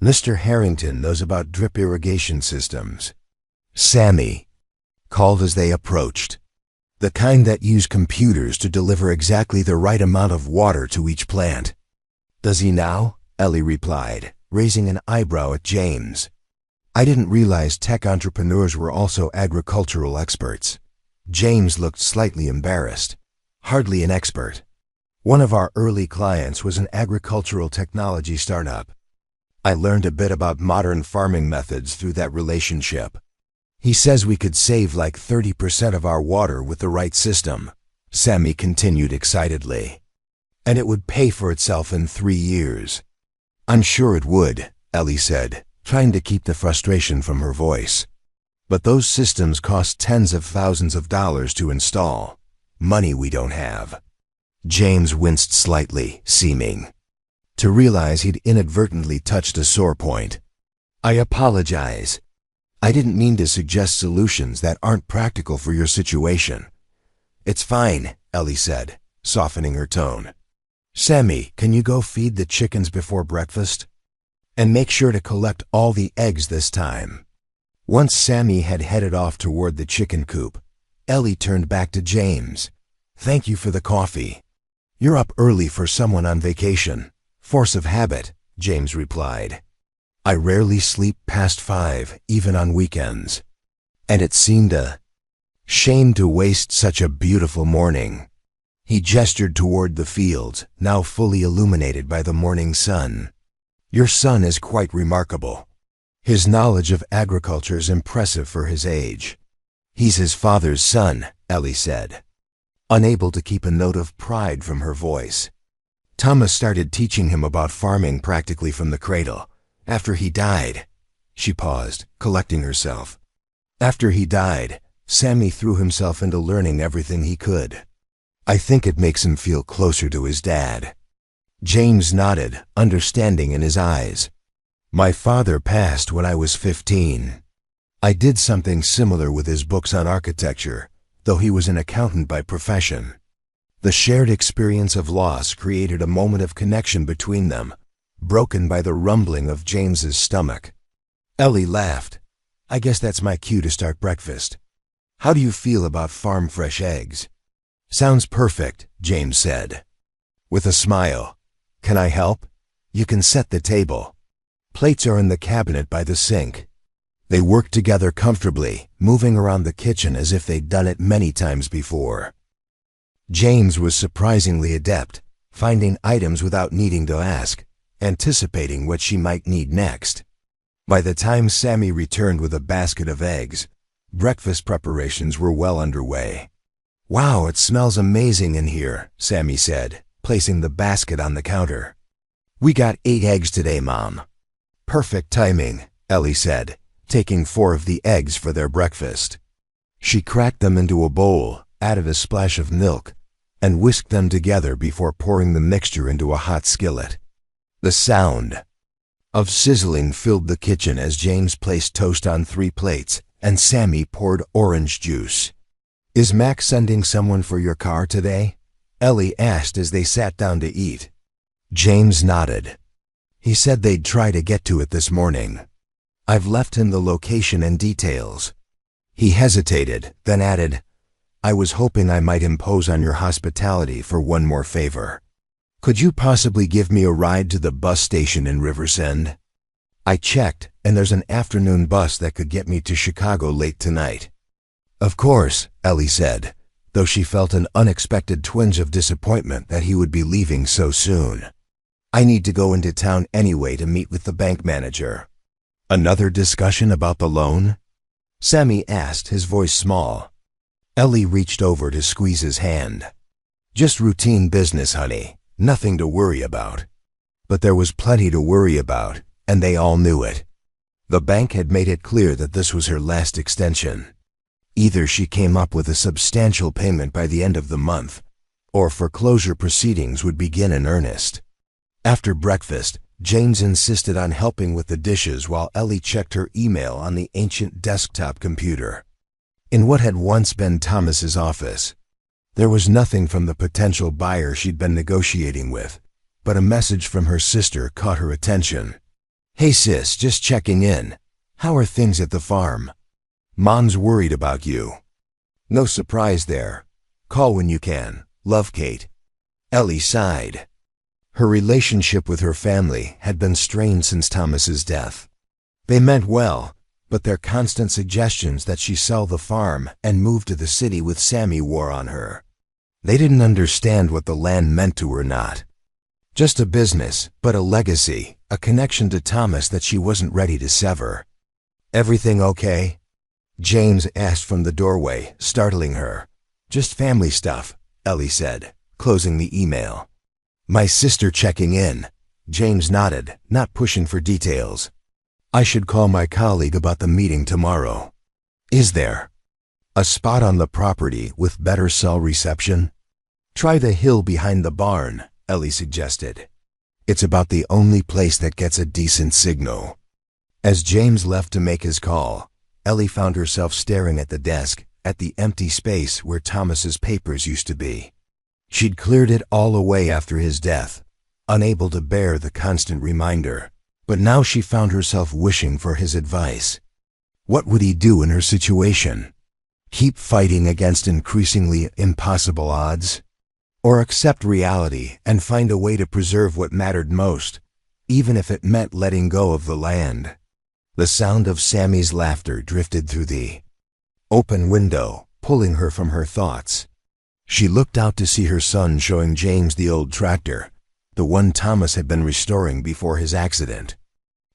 Mr. Harrington knows about drip irrigation systems," Sammy called as they approached. "The kind that use computers to deliver exactly the right amount of water to each plant." "Does he now?" Ellie replied, raising an eyebrow at James. "I didn't realize tech entrepreneurs were also agricultural experts." James looked slightly embarrassed. "Hardly an expert. One of our early clients was an agricultural technology startup. I learned a bit about modern farming methods through that relationship. He says we could save like 30% of our water with the right system," Sammy continued excitedly. "And it would pay for itself in 3 years." "I'm sure it would," Ellie said, trying to keep the frustration from her voice. "But those systems cost tens of thousands of dollars to install. Money we don't have." James winced slightly, seeming to realize he'd inadvertently touched a sore point. "I apologize. I didn't mean to suggest solutions that aren't practical for your situation." "It's fine," Ellie said, softening her tone. "Sammy, can you go feed the chickens before breakfast? And make sure to collect all the eggs this time." Once Sammy had headed off toward the chicken coop, Ellie turned back to James. "Thank you for the coffee. You're up early for someone on vacation." "Force of habit," James replied. "I rarely sleep past 5, even on weekends. And it seemed a shame to waste such a beautiful morning." He gestured toward the fields, now fully illuminated by the morning sun. "Your son is quite remarkable. His knowledge of agriculture is impressive for his age." "He's his father's son," Ellie said, unable to keep a note of pride from her voice. "Thomas started teaching him about farming practically from the cradle. After he died," she paused, collecting herself. "After he died, Sammy threw himself into learning everything he could. I think it makes him feel closer to his dad." James nodded, understanding in his eyes. "My father passed when I was 15. I did something similar with his books on architecture, though he was an accountant by profession." The shared experience of loss created a moment of connection between them, broken by the rumbling of James's stomach. Ellie laughed. "I guess that's my cue to start breakfast. How do you feel about farm-fresh eggs?" "Sounds perfect," James said, with a smile. "Can I help? You can set the table. Plates are in the cabinet by the sink." They worked together comfortably, moving around the kitchen as if they'd done it many times before. James was surprisingly adept, finding items without needing to ask, anticipating what she might need next. By the time Sammy returned with a basket of eggs, breakfast preparations were well underway. "Wow, it smells amazing in here," Sammy said, placing the basket on the counter. "We got 8 eggs today, Mom." "Perfect timing," Ellie said, taking 4 of the eggs for their breakfast. She cracked them into a bowl, added a splash of milk, and whisked them together before pouring the mixture into a hot skillet. The sound of sizzling filled the kitchen as James placed toast on 3 plates and Sammy poured orange juice. "Is Mac sending someone for your car today?" Ellie asked as they sat down to eat. James nodded. "He said they'd try to get to it this morning. I've left him the location and details." He hesitated, then added, "I was hoping I might impose on your hospitality for one more favor. Could you possibly give me a ride to the bus station in Riversend? I checked, and there's an afternoon bus that could get me to Chicago late tonight." "Of course," Ellie said, though she felt an unexpected twinge of disappointment that he would be leaving so soon. "I need to go into town anyway to meet with the bank manager." "Another discussion about the loan?" Sammy asked, his voice small. Ellie reached over to squeeze his hand. "Just routine business, honey. Nothing to worry about." But there was plenty to worry about, and they all knew it. The bank had made it clear that this was her last extension. Either she came up with a substantial payment by the end of the month, or foreclosure proceedings would begin in earnest. After breakfast, James insisted on helping with the dishes while Ellie checked her email on the ancient desktop computer. In what had once been Thomas's office, there was nothing from the potential buyer she'd been negotiating with, but a message from her sister caught her attention. "Hey sis, just checking in. How are things at the farm? Mom's worried about you. No surprise there. Call when you can. Love, Kate." Ellie sighed. Her relationship with her family had been strained since Thomas's death. They meant well, but their constant suggestions that she sell the farm and move to the city with Sammy wore on her. They didn't understand what the land meant to her. Not just a business, but a legacy, a connection to Thomas that she wasn't ready to sever. "Everything okay?" James asked from the doorway, startling her. "Just family stuff," Ellie said, closing the email. "My sister checking in." James nodded, not pushing for details. "I should call my colleague about the meeting tomorrow." "Is there a spot on the property with better cell reception?" "Try the hill behind the barn," Ellie suggested. "It's about the only place that gets a decent signal." As James left to make his call, Ellie found herself staring at the desk, at the empty space where Thomas's papers used to be. She'd cleared it all away after his death, unable to bear the constant reminder. But now she found herself wishing for his advice. What would he do in her situation? Keep fighting against increasingly impossible odds? Or accept reality and find a way to preserve what mattered most, even if it meant letting go of the land? The sound of Sammy's laughter drifted through the open window, pulling her from her thoughts. She looked out to see her son showing James the old tractor, the one Thomas had been restoring before his accident.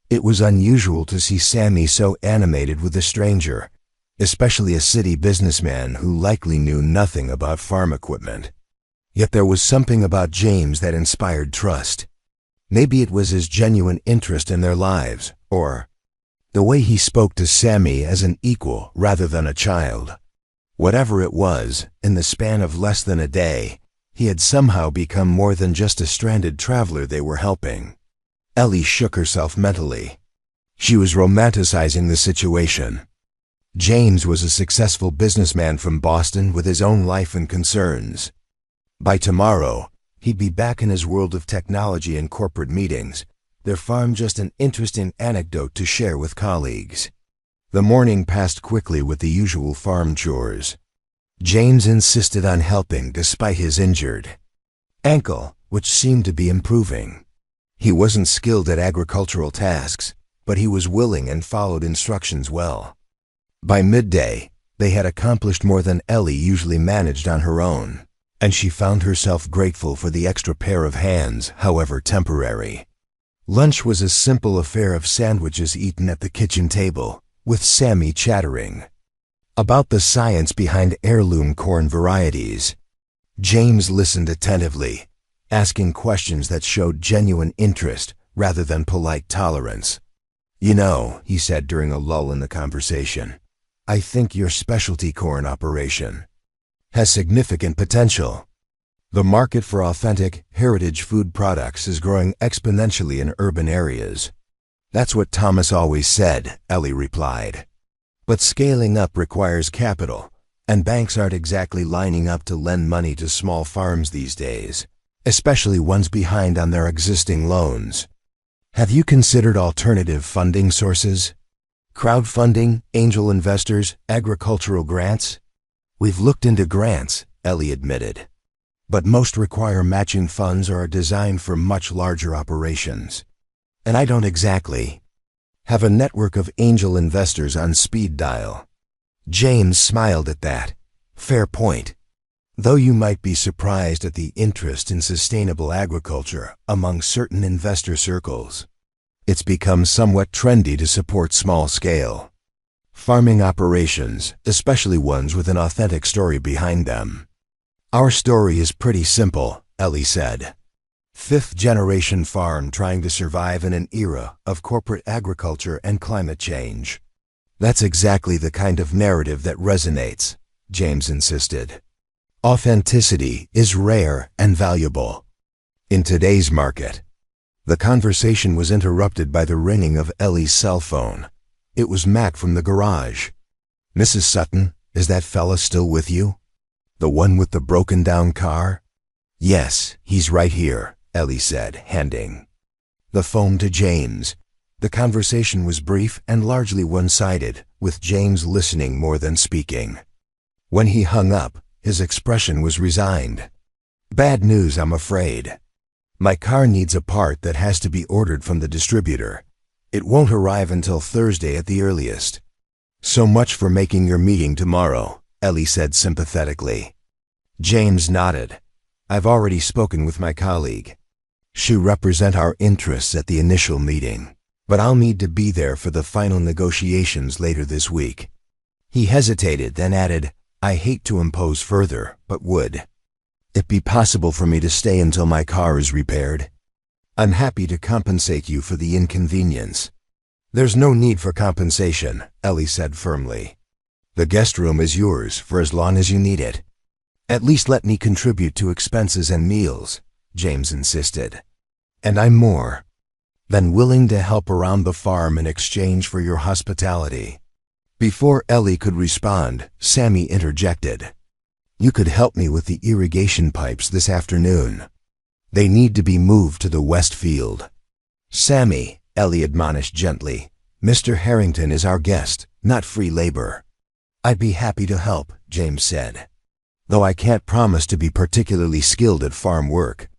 It was unusual to see Sammy so animated with a stranger, especially a city businessman who likely knew nothing about farm equipment. Yet there was something about James that inspired trust. Maybe it was his genuine interest in their lives, or the way he spoke to Sammy as an equal rather than a child. Whatever it was, in the span of less than a day, he had somehow become more than just a stranded traveler they were helping. Ellie shook herself mentally. She was romanticizing the situation. James was a successful businessman from Boston with his own life and concerns. By tomorrow, he'd be back in his world of technology and corporate meetings, their farm just an interesting anecdote to share with colleagues. The morning passed quickly with the usual farm chores. James insisted on helping despite his injured ankle, which seemed to be improving. He wasn't skilled at agricultural tasks, but he was willing and followed instructions well. By midday, they had accomplished more than Ellie usually managed on her own, and she found herself grateful for the extra pair of hands, however temporary. Lunch was a simple affair of sandwiches eaten at the kitchen table, with Sammy chattering about the science behind heirloom corn varieties. James listened attentively, asking questions that showed genuine interest rather than polite tolerance. "You know," he said during a lull in the conversation, "I think your specialty corn operation has significant potential. The market for authentic, heritage food products is growing exponentially in urban areas." "That's what Thomas always said," Ellie replied. "But scaling up requires capital, and banks aren't exactly lining up to lend money to small farms these days, especially ones behind on their existing loans. Have you considered alternative funding sources? Crowdfunding, angel investors, agricultural grants?" "We've looked into grants," Ellie admitted, "but most require matching funds or are designed for much larger operations. And I don't exactly have a network of angel investors on speed dial." James smiled at that. "Fair point. Though you might be surprised at the interest in sustainable agriculture among certain investor circles. It's become somewhat trendy to support small-scale farming operations, especially ones with an authentic story behind them." "Our story is pretty simple," Ellie said. "Fifth-generation farm trying to survive in an era of corporate agriculture and climate change." "That's exactly the kind of narrative that resonates," James insisted. "Authenticity is rare and valuable in today's market." The conversation was interrupted by the ringing of Ellie's cell phone. It was Mac from the garage. "Mrs. Sutton, is that fella still with you? The one with the broken-down car?" "Yes, he's right here," Ellie said, handing the phone to James. The conversation was brief and largely one-sided, with James listening more than speaking. When he hung up, his expression was resigned. "Bad news, I'm afraid. My car needs a part that has to be ordered from the distributor. It won't arrive until Thursday at the earliest." "So much for making your meeting tomorrow," Ellie said sympathetically. James nodded. "I've already spoken with my colleague. She represent our interests at the initial meeting, but I'll need to be there for the final negotiations later this week." He hesitated, then added, "I hate to impose further, but would it be possible for me to stay until my car is repaired? I'm happy to compensate you for the inconvenience." "There's no need for compensation," Ellie said firmly. "The guest room is yours for as long as you need it." "At least let me contribute to expenses and meals," James insisted. "And I'm more than willing to help around the farm in exchange for your hospitality." Before Ellie could respond, Sammy interjected. "You could help me with the irrigation pipes this afternoon. They need to be moved to the west field." "Sammy," Ellie admonished gently, "Mr. Harrington is our guest, not free labor." "I'd be happy to help," James said, "though I can't promise to be particularly skilled at farm work."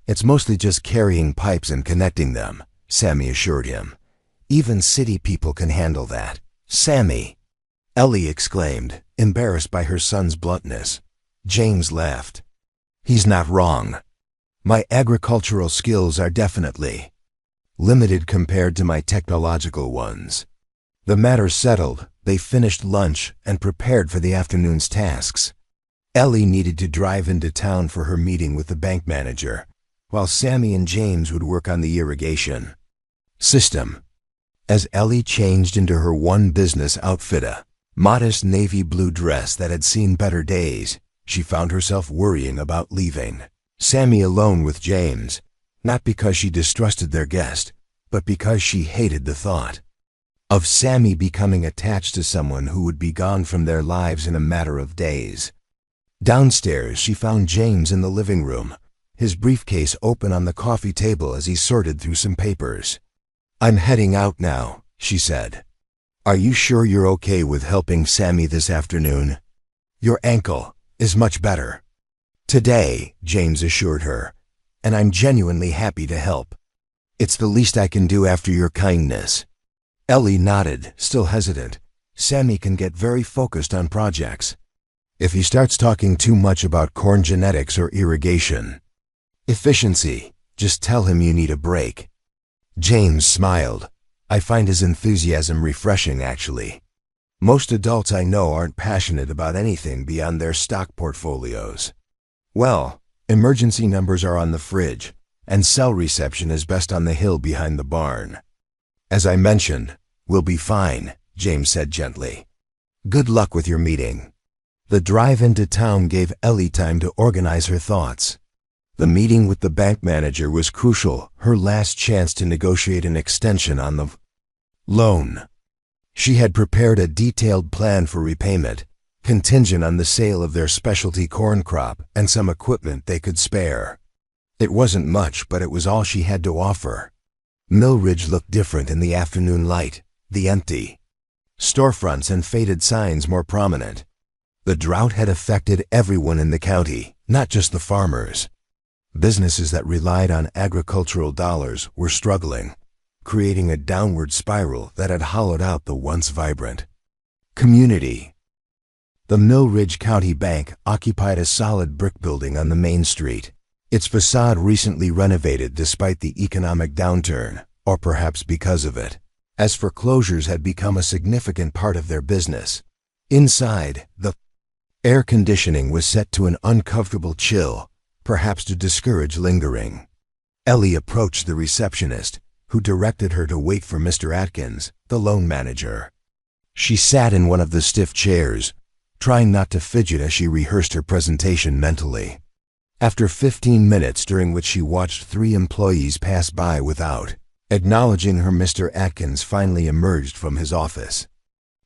"It's mostly just carrying pipes and connecting them," Sammy assured him. "Even city people can handle that." "Sammy!" Ellie exclaimed, embarrassed by her son's bluntness. James laughed. "He's not wrong. My agricultural skills are definitely limited compared to my technological ones." The matter settled, they finished lunch and prepared for the afternoon's tasks. Ellie needed to drive into town for her meeting with the bank manager, while Sammy and James would work on the irrigation system. As Ellie changed into her one-business outfit, a modest navy blue dress that had seen better days, she found herself worrying about leaving Sammy alone with James, not because she distrusted their guest, but because she hated the thought of Sammy becoming attached to someone who would be gone from their lives in a matter of days. Downstairs, she found James in the living room, his briefcase open on the coffee table as he sorted through some papers. "I'm heading out now," she said. "Are you sure you're okay with helping Sammy this afternoon? Your ankle is much better." "Today," James assured her, "and I'm genuinely happy to help. It's the least I can do after your kindness." Ellie nodded, still hesitant. Sammy can get very focused on projects. If he starts talking too much about corn genetics or irrigation efficiency, just tell him you need a break. James smiled. I find his enthusiasm refreshing, actually. Most adults I know aren't passionate about anything beyond their stock portfolios. Well, emergency numbers are on the fridge, and cell reception is best on the hill behind the barn. As I mentioned, we'll be fine, James said gently. Good luck with your meeting. The drive into town gave Ellie time to organize her thoughts. The meeting with the bank manager was crucial, her last chance to negotiate an extension on the loan. She had prepared a detailed plan for repayment, contingent on the sale of their specialty corn crop and some equipment they could spare. It wasn't much, but it was all she had to offer. Millridge looked different in the afternoon light, the empty storefronts and faded signs more prominent. The drought had affected everyone in the county, not just the farmers. Businesses that relied on agricultural dollars were struggling, creating a downward spiral that had hollowed out the once vibrant community. The Millridge County Bank occupied a solid brick building on the main street, its facade recently renovated despite the economic downturn, or perhaps because of it, as foreclosures had become a significant part of their business. Inside, the air conditioning was set to an uncomfortable chill, perhaps to discourage lingering. Ellie approached the receptionist, who directed her to wait for Mr. Atkins, the loan manager. She sat in one of the stiff chairs, trying not to fidget as she rehearsed her presentation mentally. After 15 minutes during which she watched 3 employees pass by without acknowledging her, Mr. Atkins finally emerged from his office.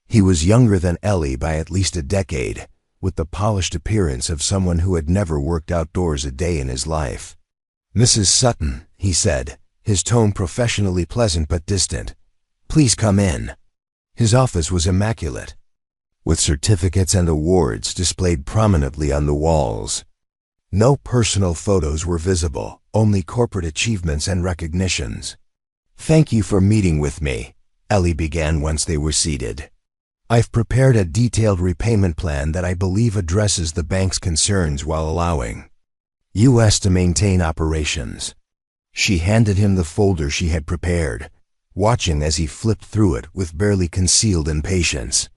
He was younger than Ellie by at least a decade, with the polished appearance of someone who had never worked outdoors a day in his life. Mrs. Sutton, he said, his tone professionally pleasant but distant. Please come in. His office was immaculate, with certificates and awards displayed prominently on the walls. No personal photos were visible, only corporate achievements and recognitions. Thank you for meeting with me, Ellie began once they were seated. I've prepared a detailed repayment plan that I believe addresses the bank's concerns while allowing U.S. to maintain operations. She handed him the folder she had prepared, watching as he flipped through it with barely concealed impatience.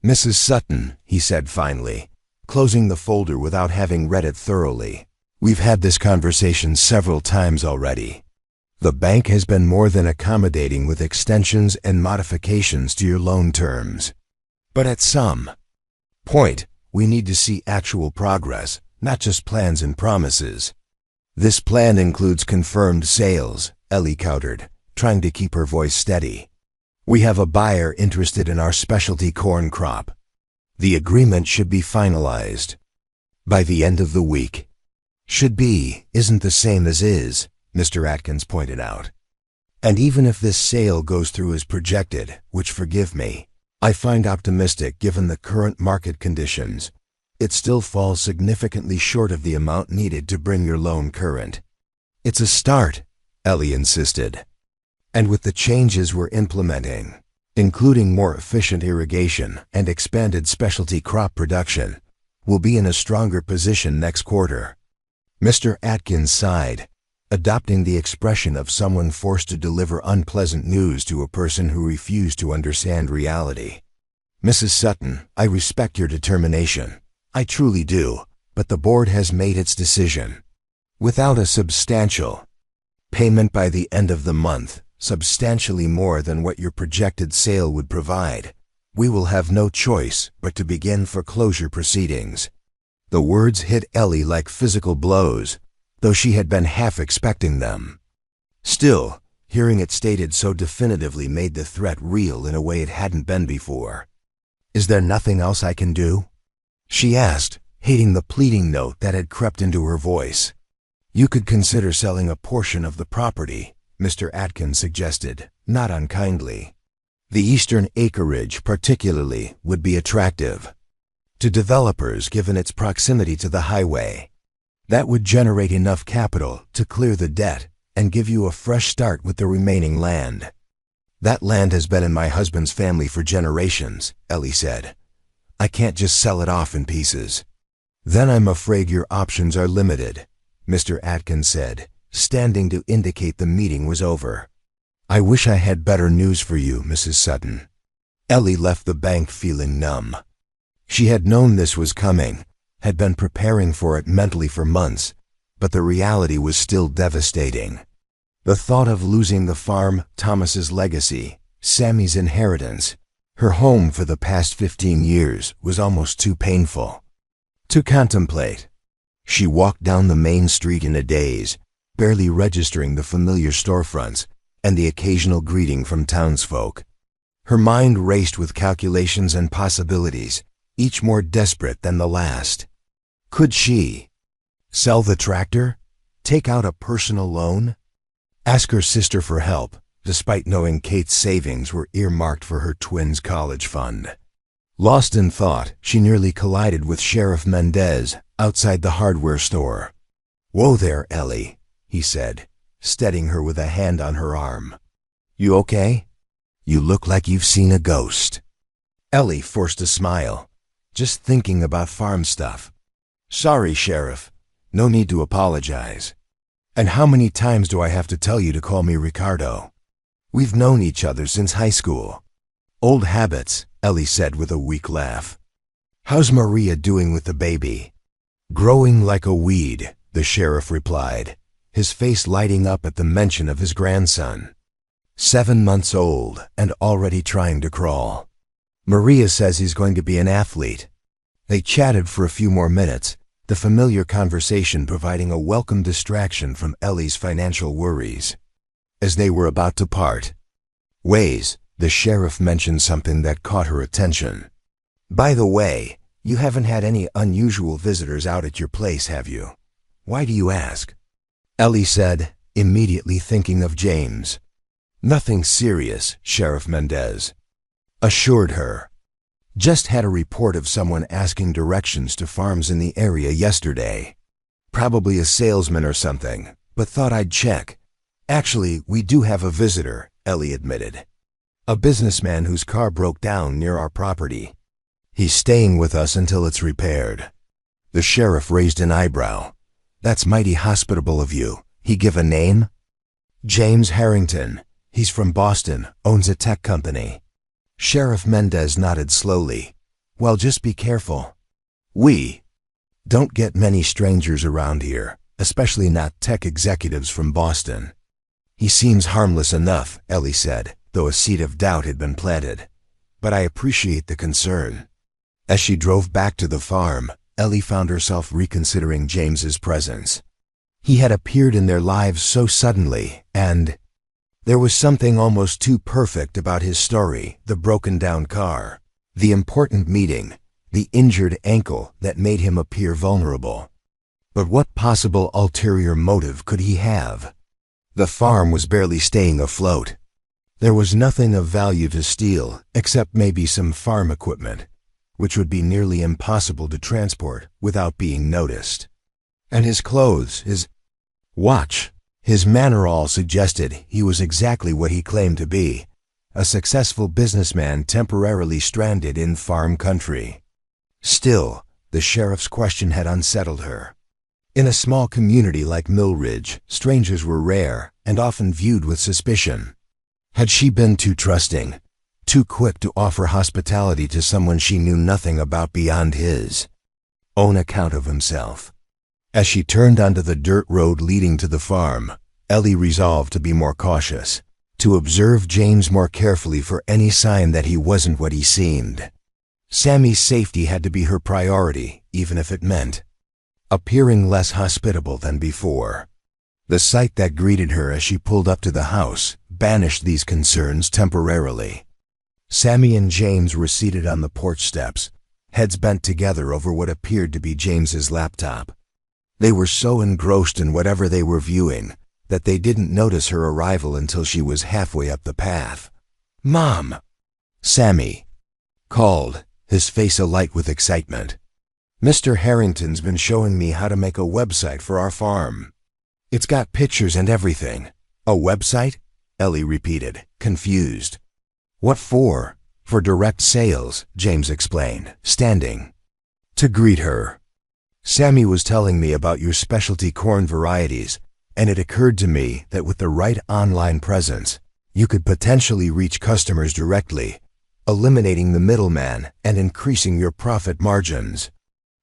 Mrs. Sutton, he said finally, closing the folder without having read it thoroughly. We've had this conversation several times already. The bank has been more than accommodating with extensions and modifications to your loan terms. But at some point, we need to see actual progress, not just plans and promises. This plan includes confirmed sales, Ellie countered, trying to keep her voice steady. We have a buyer interested in our specialty corn crop. The agreement should be finalized by the end of the week. Should be isn't the same as is, Mr. Atkins pointed out. And even if this sale goes through as projected, which forgive me, I find optimistic given the current market conditions, it still falls significantly short of the amount needed to bring your loan current. It's a start, Ellie insisted. And with the changes we're implementing, including more efficient irrigation and expanded specialty crop production, we'll be in a stronger position next quarter. Mr. Atkins sighed, adopting the expression of someone forced to deliver unpleasant news to a person who refused to understand reality. Mrs. Sutton, I respect your determination. I truly do, but the board has made its decision. Without a substantial payment by the end of the month, substantially more than what your projected sale would provide, we will have no choice but to begin foreclosure proceedings. The words hit Ellie like physical blows, though she had been half expecting them. Still, hearing it stated so definitively made the threat real in a way it hadn't been before. Is there nothing else I can do? She asked, hating the pleading note that had crept into her voice. You could consider selling a portion of the property, Mr. Atkins suggested, not unkindly. The eastern acreage, particularly, would be attractive to developers given its proximity to the highway. That would generate enough capital to clear the debt and give you a fresh start with the remaining land. That land has been in my husband's family for generations, Ellie said. I can't just sell it off in pieces. Then I'm afraid your options are limited, Mr. Atkins said, standing to indicate the meeting was over. I wish I had better news for you, Mrs. Sutton. Ellie left the bank feeling numb. She had known this was coming, had been preparing for it mentally for months, but the reality was still devastating. The thought of losing the farm, Thomas's legacy, Sammy's inheritance, her home for the past 15 years was almost too painful to contemplate. She walked down the main street in a daze, barely registering the familiar storefronts and the occasional greeting from townsfolk. Her mind raced with calculations and possibilities, each more desperate than the last. Could she sell the tractor? Take out a personal loan? Ask her sister for help, despite knowing Kate's savings were earmarked for her twins' college fund. Lost in thought, she nearly collided with Sheriff Mendez outside the hardware store. "Whoa there, Ellie," he said, steadying her with a hand on her arm. "You okay? You look like you've seen a ghost." Ellie forced a smile, just thinking about farm stuff. "Sorry, Sheriff. No need to apologize. And how many times do I have to tell you to call me Ricardo? We've known each other since high school." "Old habits," Ellie said with a weak laugh. "How's Maria doing with the baby?" "Growing like a weed," the sheriff replied, his face lighting up at the mention of his grandson. 7 months old and already trying to crawl. Maria says he's going to be an athlete. They chatted for a few more minutes, the familiar conversation providing a welcome distraction from Ellie's financial worries. As they were about to part ways, the sheriff mentioned something that caught her attention. "By the way, you haven't had any unusual visitors out at your place, have you? Why do you ask?" Ellie said, immediately thinking of James. "Nothing serious," Sheriff Mendez assured her. "Just had a report of someone asking directions to farms in the area yesterday. Probably a salesman or something, but thought I'd check. Actually, we do have a visitor," Ellie admitted. "A businessman whose car broke down near our property. He's staying with us until it's repaired." The sheriff raised an eyebrow. "That's mighty hospitable of you. He give a name?" "James Harrington. He's from Boston, owns a tech company." Sheriff Mendez nodded slowly. "Well, just be careful. We don't get many strangers around here, especially not tech executives from Boston." "He seems harmless enough," Ellie said, though a seed of doubt had been planted. "But I appreciate the concern." As she drove back to the farm, Ellie found herself reconsidering James's presence. He had appeared in their lives so suddenly, and there was something almost too perfect about his story: the broken-down car, the important meeting, the injured ankle that made him appear vulnerable. But what possible ulterior motive could he have? The farm was barely staying afloat. There was nothing of value to steal, except maybe some farm equipment, which would be nearly impossible to transport without being noticed. And his clothes, his watch, his manner all suggested he was exactly what he claimed to be: a successful businessman temporarily stranded in farm country. Still, the sheriff's question had unsettled her. In a small community like Mill Ridge, strangers were rare and often viewed with suspicion. Had she been too trusting, too quick to offer hospitality to someone she knew nothing about beyond his own account of himself? As she turned onto the dirt road leading to the farm, Ellie resolved to be more cautious, to observe James more carefully for any sign that he wasn't what he seemed. Sammy's safety had to be her priority, even if it meant appearing less hospitable than before. The sight that greeted her as she pulled up to the house banished these concerns temporarily. Sammy and James were seated on the porch steps, heads bent together over what appeared to be James's laptop. They were so engrossed in whatever they were viewing that they didn't notice her arrival until she was halfway up the path. "Mom!" Sammy called, his face alight with excitement. "Mr. Harrington's been showing me how to make a website for our farm. It's got pictures and everything." "A website?" Ellie repeated, confused. "What for?" "For direct sales," James explained, standing to greet her. "Sammy was telling me about your specialty corn varieties, and it occurred to me that with the right online presence, You could potentially reach customers directly, eliminating the middleman and increasing your profit margins.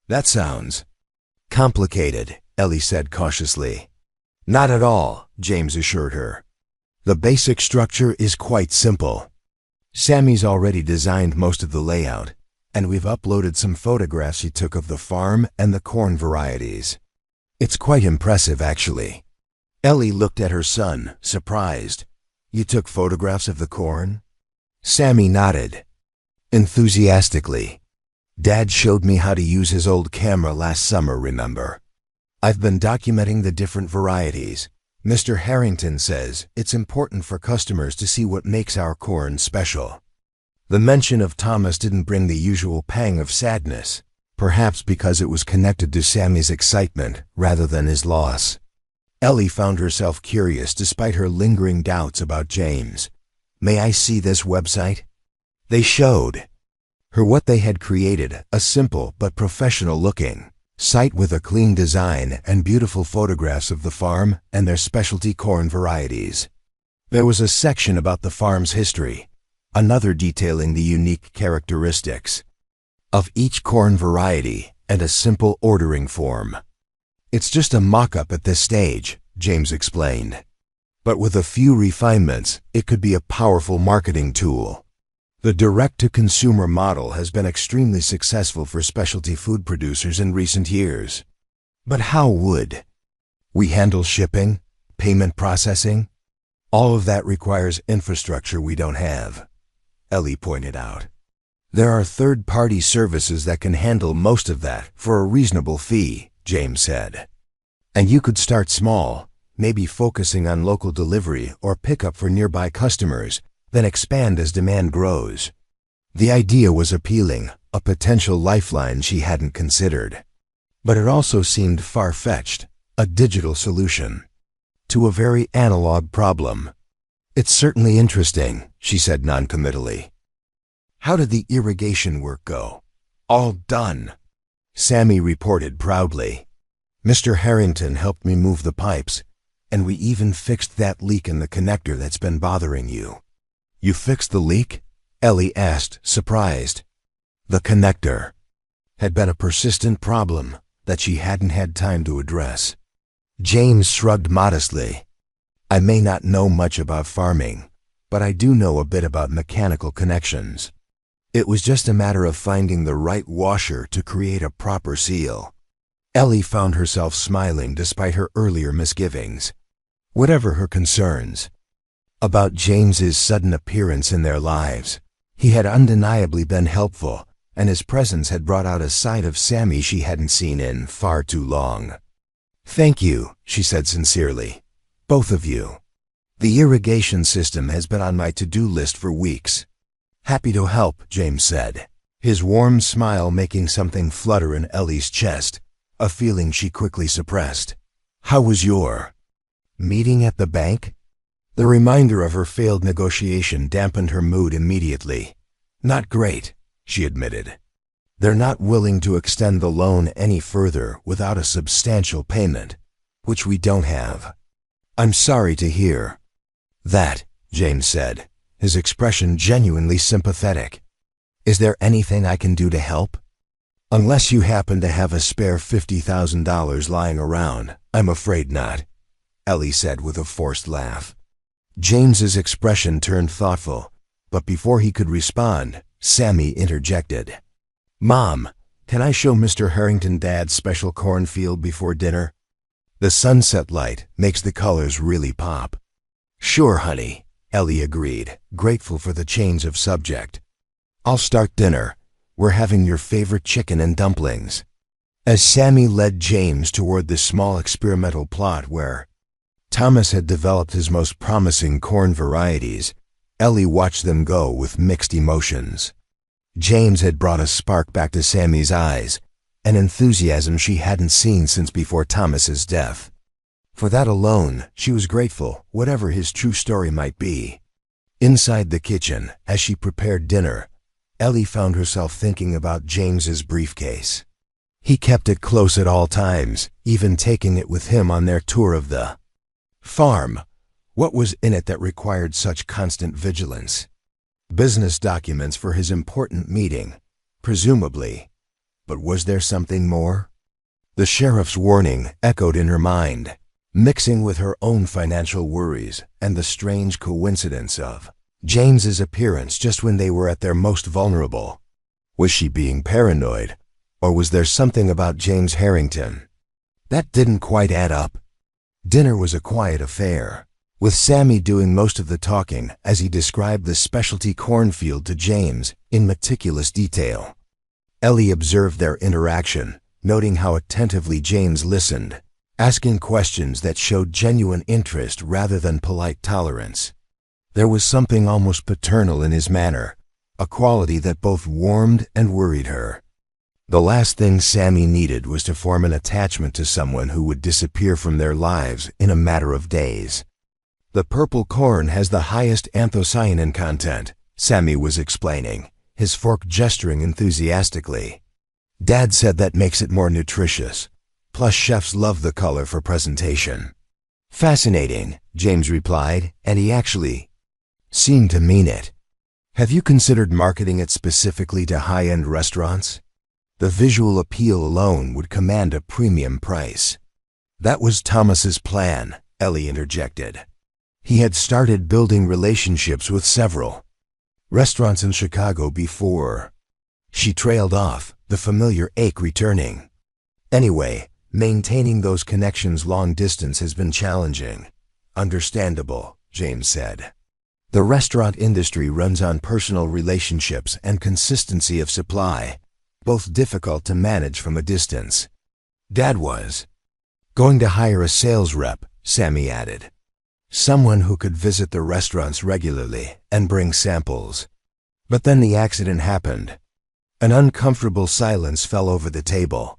That sounds complicated, Ellie said cautiously. Not at all, James assured her. The basic structure is quite simple. Sammy's already designed most of the layout, and we've uploaded some photographs he took of the farm and the corn varieties. It's quite impressive, actually. Ellie looked at her son, surprised. You took photographs of the corn? Sammy nodded enthusiastically. Dad showed me how to use his old camera last summer, remember? I've been documenting the different varieties. Mr. Harrington says it's important for customers to see what makes our corn special. The mention of Thomas didn't bring the usual pang of sadness, perhaps because it was connected to Sammy's excitement rather than his loss. Ellie found herself curious despite her lingering doubts about James. May I see this website? They showed her what they had created, a simple but professional-looking site with a clean design and beautiful photographs of the farm and their specialty corn varieties. There was a section about the farm's history, another detailing the unique characteristics of each corn variety, and a simple ordering form. It's just a mock-up at this stage, James explained. But with a few refinements, it could be a powerful marketing tool. The direct-to-consumer model has been extremely successful for specialty food producers in recent years. But how would we handle shipping, payment processing? All of that requires infrastructure we don't have, Ellie pointed out. There are third-party services that can handle most of that for a reasonable fee, James said. And you could start small, maybe focusing on local delivery or pickup for nearby customers, then expand as demand grows. The idea was appealing, a potential lifeline she hadn't considered. But it also seemed far-fetched, a digital solution to a very analog problem. It's certainly interesting, she said noncommittally. How did the irrigation work go? All done, Sammy reported proudly. Mr. Harrington helped me move the pipes, and we even fixed that leak in the connector that's been bothering you. You fixed the leak? Ellie asked, surprised. The connector had been a persistent problem that she hadn't had time to address. James shrugged modestly. I may not know much about farming, but I do know a bit about mechanical connections. It was just a matter of finding the right washer to create a proper seal. Ellie found herself smiling despite her earlier misgivings. Whatever her concerns about James's sudden appearance in their lives, he had undeniably been helpful, and his presence had brought out a side of Sammy she hadn't seen in far too long. Thank you, she said sincerely. Both of you. The irrigation system has been on my to-do list for weeks. Happy to help, James said, his warm smile making something flutter in Ellie's chest, a feeling she quickly suppressed. How was your meeting at the bank? The reminder of her failed negotiation dampened her mood immediately. Not great, she admitted. They're not willing to extend the loan any further without a substantial payment, which we don't have. I'm sorry to hear that, James said, his expression genuinely sympathetic. Is there anything I can do to help? Unless you happen to have a spare $50,000 lying around, I'm afraid not, Ellie said with a forced laugh. James's expression turned thoughtful, but before he could respond, Sammy interjected. Mom, can I show Mr. Harrington Dad's special cornfield before dinner? The sunset light makes the colors really pop. Sure, honey, Ellie agreed, grateful for the change of subject. I'll start dinner. We're having your favorite chicken and dumplings. As Sammy led James toward the small experimental plot where Thomas had developed his most promising corn varieties, Ellie watched them go with mixed emotions. James had brought a spark back to Sammy's eyes, an enthusiasm she hadn't seen since before Thomas's death. For that alone, she was grateful, whatever his true story might be. Inside the kitchen, as she prepared dinner, Ellie found herself thinking about James's briefcase. He kept it close at all times, even taking it with him on their tour of the farm, What was in it that required such constant vigilance? Business documents for his important meeting, presumably. But was there something more? The sheriff's warning echoed in her mind, mixing with her own financial worries and the strange coincidence of James's appearance just when they were at their most vulnerable. Was she being paranoid, or was there something about James Harrington that didn't quite add up? Dinner was a quiet affair, with Sammy doing most of the talking as he described the specialty cornfield to James in meticulous detail. Ellie observed their interaction, noting how attentively James listened, asking questions that showed genuine interest rather than polite tolerance. There was something almost paternal in his manner, a quality that both warmed and worried her. The last thing Sammy needed was to form an attachment to someone who would disappear from their lives in a matter of days. The purple corn has the highest anthocyanin content, Sammy was explaining, his fork gesturing enthusiastically. Dad said that makes it more nutritious. Plus chefs love the color for presentation. Fascinating, James replied, and he actually seemed to mean it. Have you considered marketing it specifically to high-end restaurants? The visual appeal alone would command a premium price. That was Thomas's plan, Ellie interjected. He had started building relationships with several restaurants in Chicago before. She trailed off, the familiar ache returning. Anyway, maintaining those connections long distance has been challenging. Understandable, James said. The restaurant industry runs on personal relationships and consistency of supply, both difficult to manage from a distance. Dad was going to hire a sales rep, Sammy added. Someone who could visit the restaurants regularly and bring samples. But then the accident happened. An uncomfortable silence fell over the table.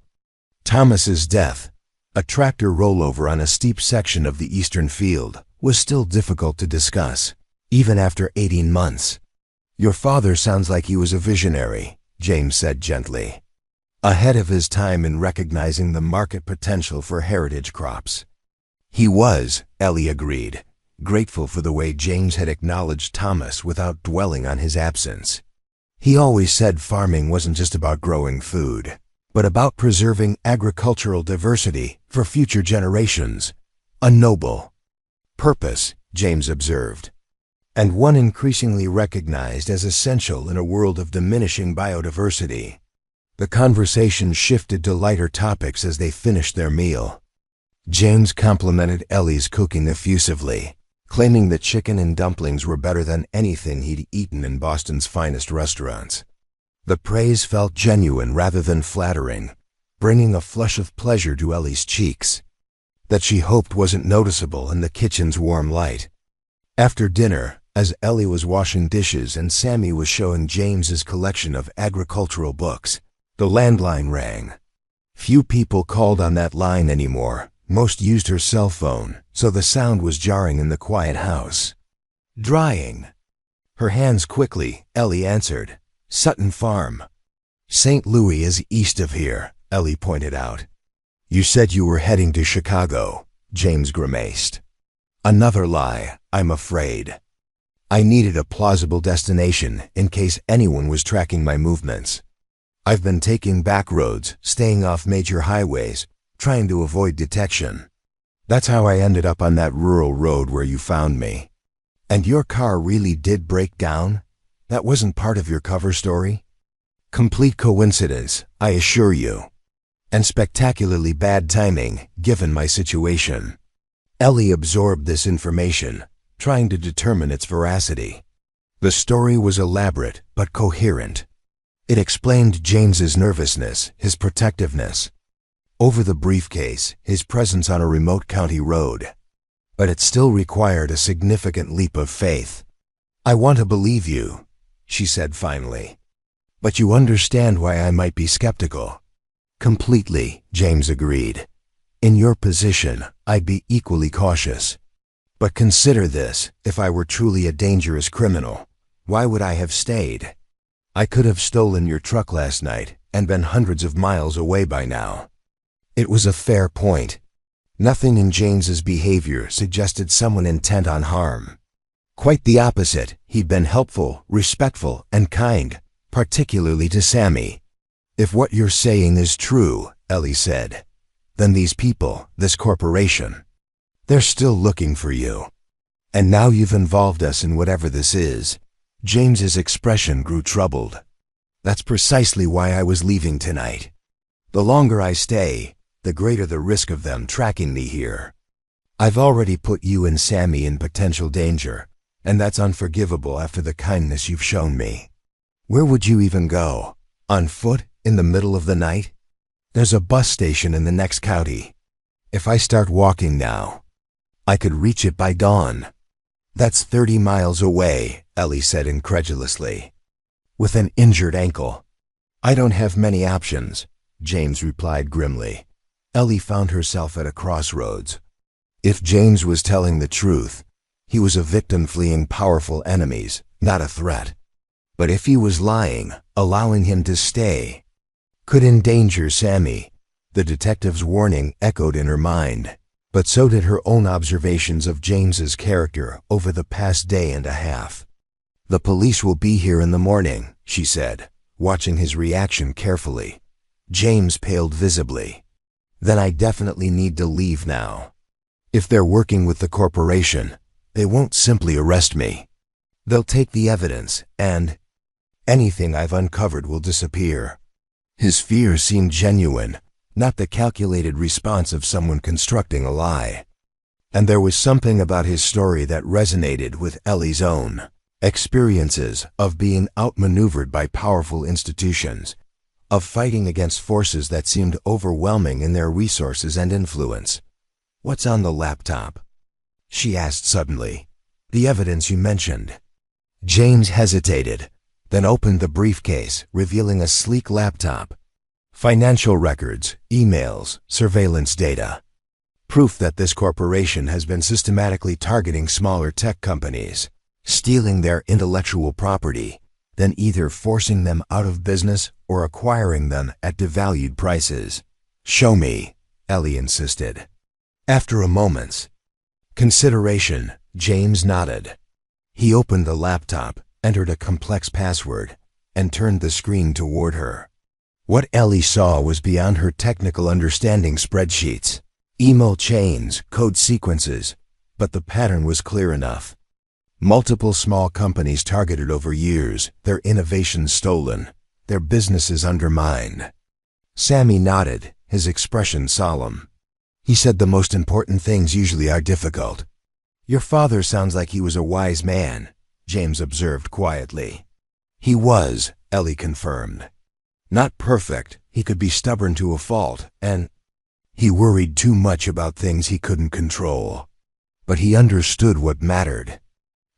Thomas's death, a tractor rollover on a steep section of the eastern field, was still difficult to discuss, even after 18 months. Your father sounds like he was a visionary, James said gently. Ahead of his time in recognizing the market potential for heritage crops. He was, Ellie agreed, grateful for the way James had acknowledged Thomas without dwelling on his absence. He always said farming wasn't just about growing food, but about preserving agricultural diversity for future generations. A noble purpose, James observed, and one increasingly recognized as essential in a world of diminishing biodiversity. The conversation shifted to lighter topics as they finished their meal. James complimented Ellie's cooking effusively, claiming that chicken and dumplings were better than anything he'd eaten in Boston's finest restaurants. The praise felt genuine rather than flattering, bringing a flush of pleasure to Ellie's cheeks that she hoped wasn't noticeable in the kitchen's warm light. After dinner, as Ellie was washing dishes and Sammy was showing James's collection of agricultural books, the landline rang. Few people called on that line anymore. Most used her cell phone, so the sound was jarring in the quiet house. Drying. Her hands quickly, Ellie answered. Sutton Farm. St. Louis is east of here, Ellie pointed out. You said you were heading to Chicago, James grimaced. Another lie, I'm afraid. I needed a plausible destination in case anyone was tracking my movements. I've been taking back roads, staying off major highways, trying to avoid detection. That's how I ended up on that rural road where you found me. And your car really did break down? That wasn't part of your cover story? Complete coincidence, I assure you. And spectacularly bad timing, given my situation. Ellie absorbed this information, trying to determine its veracity. The story was elaborate but coherent. It explained James's nervousness, his protectiveness over the briefcase, his presence on a remote county road. But it still required a significant leap of faith. I want to believe you, she said finally. But you understand why I might be skeptical. Completely, James agreed. In your position, I'd be equally cautious. But consider this, if I were truly a dangerous criminal, why would I have stayed? I could have stolen your truck last night and been hundreds of miles away by now. It was a fair point. Nothing in James's behavior suggested someone intent on harm. Quite the opposite, he'd been helpful, respectful, and kind, particularly to Sammy. "If what you're saying is true," Ellie said, "then these people, this corporation, they're still looking for you. And now you've involved us in whatever this is." James's expression grew troubled. "That's precisely why I was leaving tonight. The longer I stay, the greater the risk of them tracking me here. I've already put you and Sammy in potential danger, and that's unforgivable after the kindness you've shown me. Where would you even go? On foot, in the middle of the night? There's a bus station in the next county. If I start walking now, I could reach it by dawn." "That's 30 miles away," Ellie said incredulously. "With an injured ankle." "I don't have many options," James replied grimly. Ellie found herself at a crossroads. If James was telling the truth, he was a victim fleeing powerful enemies, not a threat. But if he was lying, allowing him to stay could endanger Sammy. The detective's warning echoed in her mind, but so did her own observations of James's character over the past day and a half. "The police will be here in the morning," she said, watching his reaction carefully. James paled visibly. "Then I definitely need to leave now. If they're working with the corporation, they won't simply arrest me. They'll take the evidence, and anything I've uncovered will disappear." His fear seemed genuine, not the calculated response of someone constructing a lie. And there was something about his story that resonated with Ellie's own experiences of being outmaneuvered by powerful institutions, of fighting against forces that seemed overwhelming in their resources and influence. "What's on the laptop?" she asked suddenly. "The evidence you mentioned." James hesitated, then opened the briefcase, revealing a sleek laptop. Financial records, emails, surveillance data. Proof that this corporation has been systematically targeting smaller tech companies, stealing their intellectual property, then either forcing them out of business or acquiring them at devalued prices. "Show me," Ellie insisted. After a moment's consideration, James nodded. He opened the laptop, entered a complex password, and turned the screen toward her. What Ellie saw was beyond her technical understanding: spreadsheets, email chains, code sequences, but the pattern was clear enough. Multiple small companies targeted over years, their innovations stolen, their businesses undermined. Sammy nodded, his expression solemn. He said, "The most important things usually are difficult." "Your father sounds like he was a wise man," James observed quietly. "He was," Ellie confirmed. "Not perfect, he could be stubborn to a fault, and he worried too much about things he couldn't control. But he understood what mattered."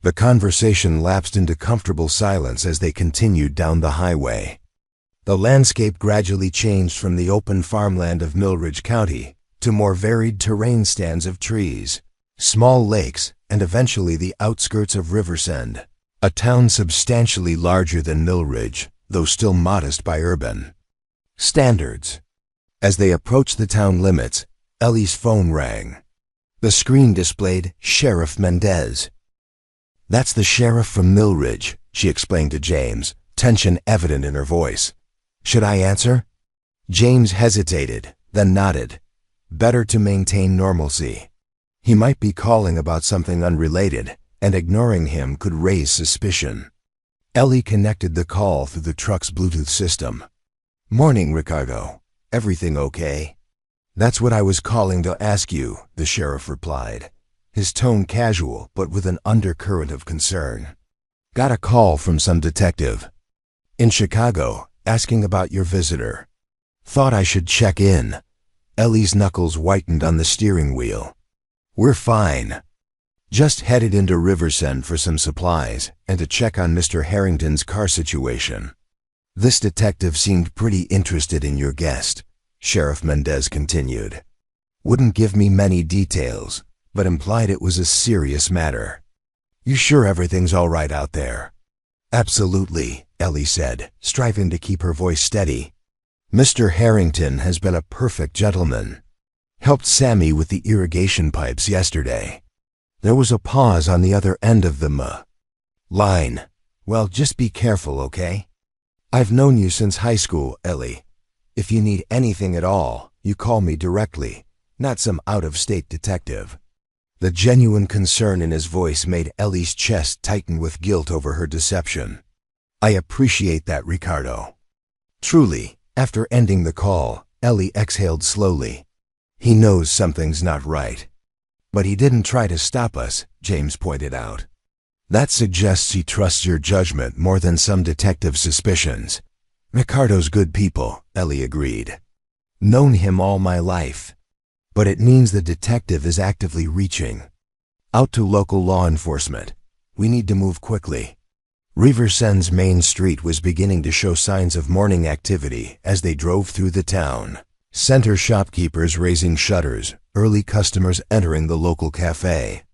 The conversation lapsed into comfortable silence as they continued down the highway. The landscape gradually changed from the open farmland of Millridge County to more varied terrain stands of trees, small lakes, and eventually the outskirts of Riversend, a town substantially larger than Millridge, though still modest by urban standards. As they approached the town limits, Ellie's phone rang. The screen displayed Sheriff Mendez. "That's the sheriff from Millridge," she explained to James, tension evident in her voice. "Should I answer?" James hesitated, then nodded. Better to maintain normalcy. He might be calling about something unrelated, and ignoring him could raise suspicion. Ellie connected the call through the truck's Bluetooth system. "Morning, Ricardo. Everything okay?" "That's what I was calling to ask you," the sheriff replied, his tone casual but with an undercurrent of concern. "Got a call from some detective in Chicago asking about your visitor. Thought I should check in." Ellie's knuckles whitened on the steering wheel. "We're fine. Just headed into Riversend for some supplies and to check on Mr. Harrington's car situation." "This detective seemed pretty interested in your guest," Sheriff Mendez continued. "Wouldn't give me many details, but implied it was a serious matter. You sure everything's all right out there?" "Absolutely," Ellie said, striving to keep her voice steady. "Mr. Harrington has been a perfect gentleman. Helped Sammy with the irrigation pipes yesterday. There was a pause on the other end of the line. Well, just be careful, okay? I've known you since high school, Ellie. If you need anything at all, you call me directly, not some out-of-state detective. The genuine concern in his voice made Ellie's chest tighten with guilt over her deception. I appreciate that, Ricardo. Truly, after ending the call, Ellie exhaled slowly. He knows something's not right. But he didn't try to stop us, James pointed out. That suggests he trusts your judgment more than some detective's suspicions. Ricardo's good people, Ellie agreed. Known him all my life. But it means the detective is actively reaching out to local law enforcement. We need to move quickly. Riversend's main street was beginning to show signs of morning activity as they drove through the town. Center shopkeepers raising shutters, early customers entering the local cafe.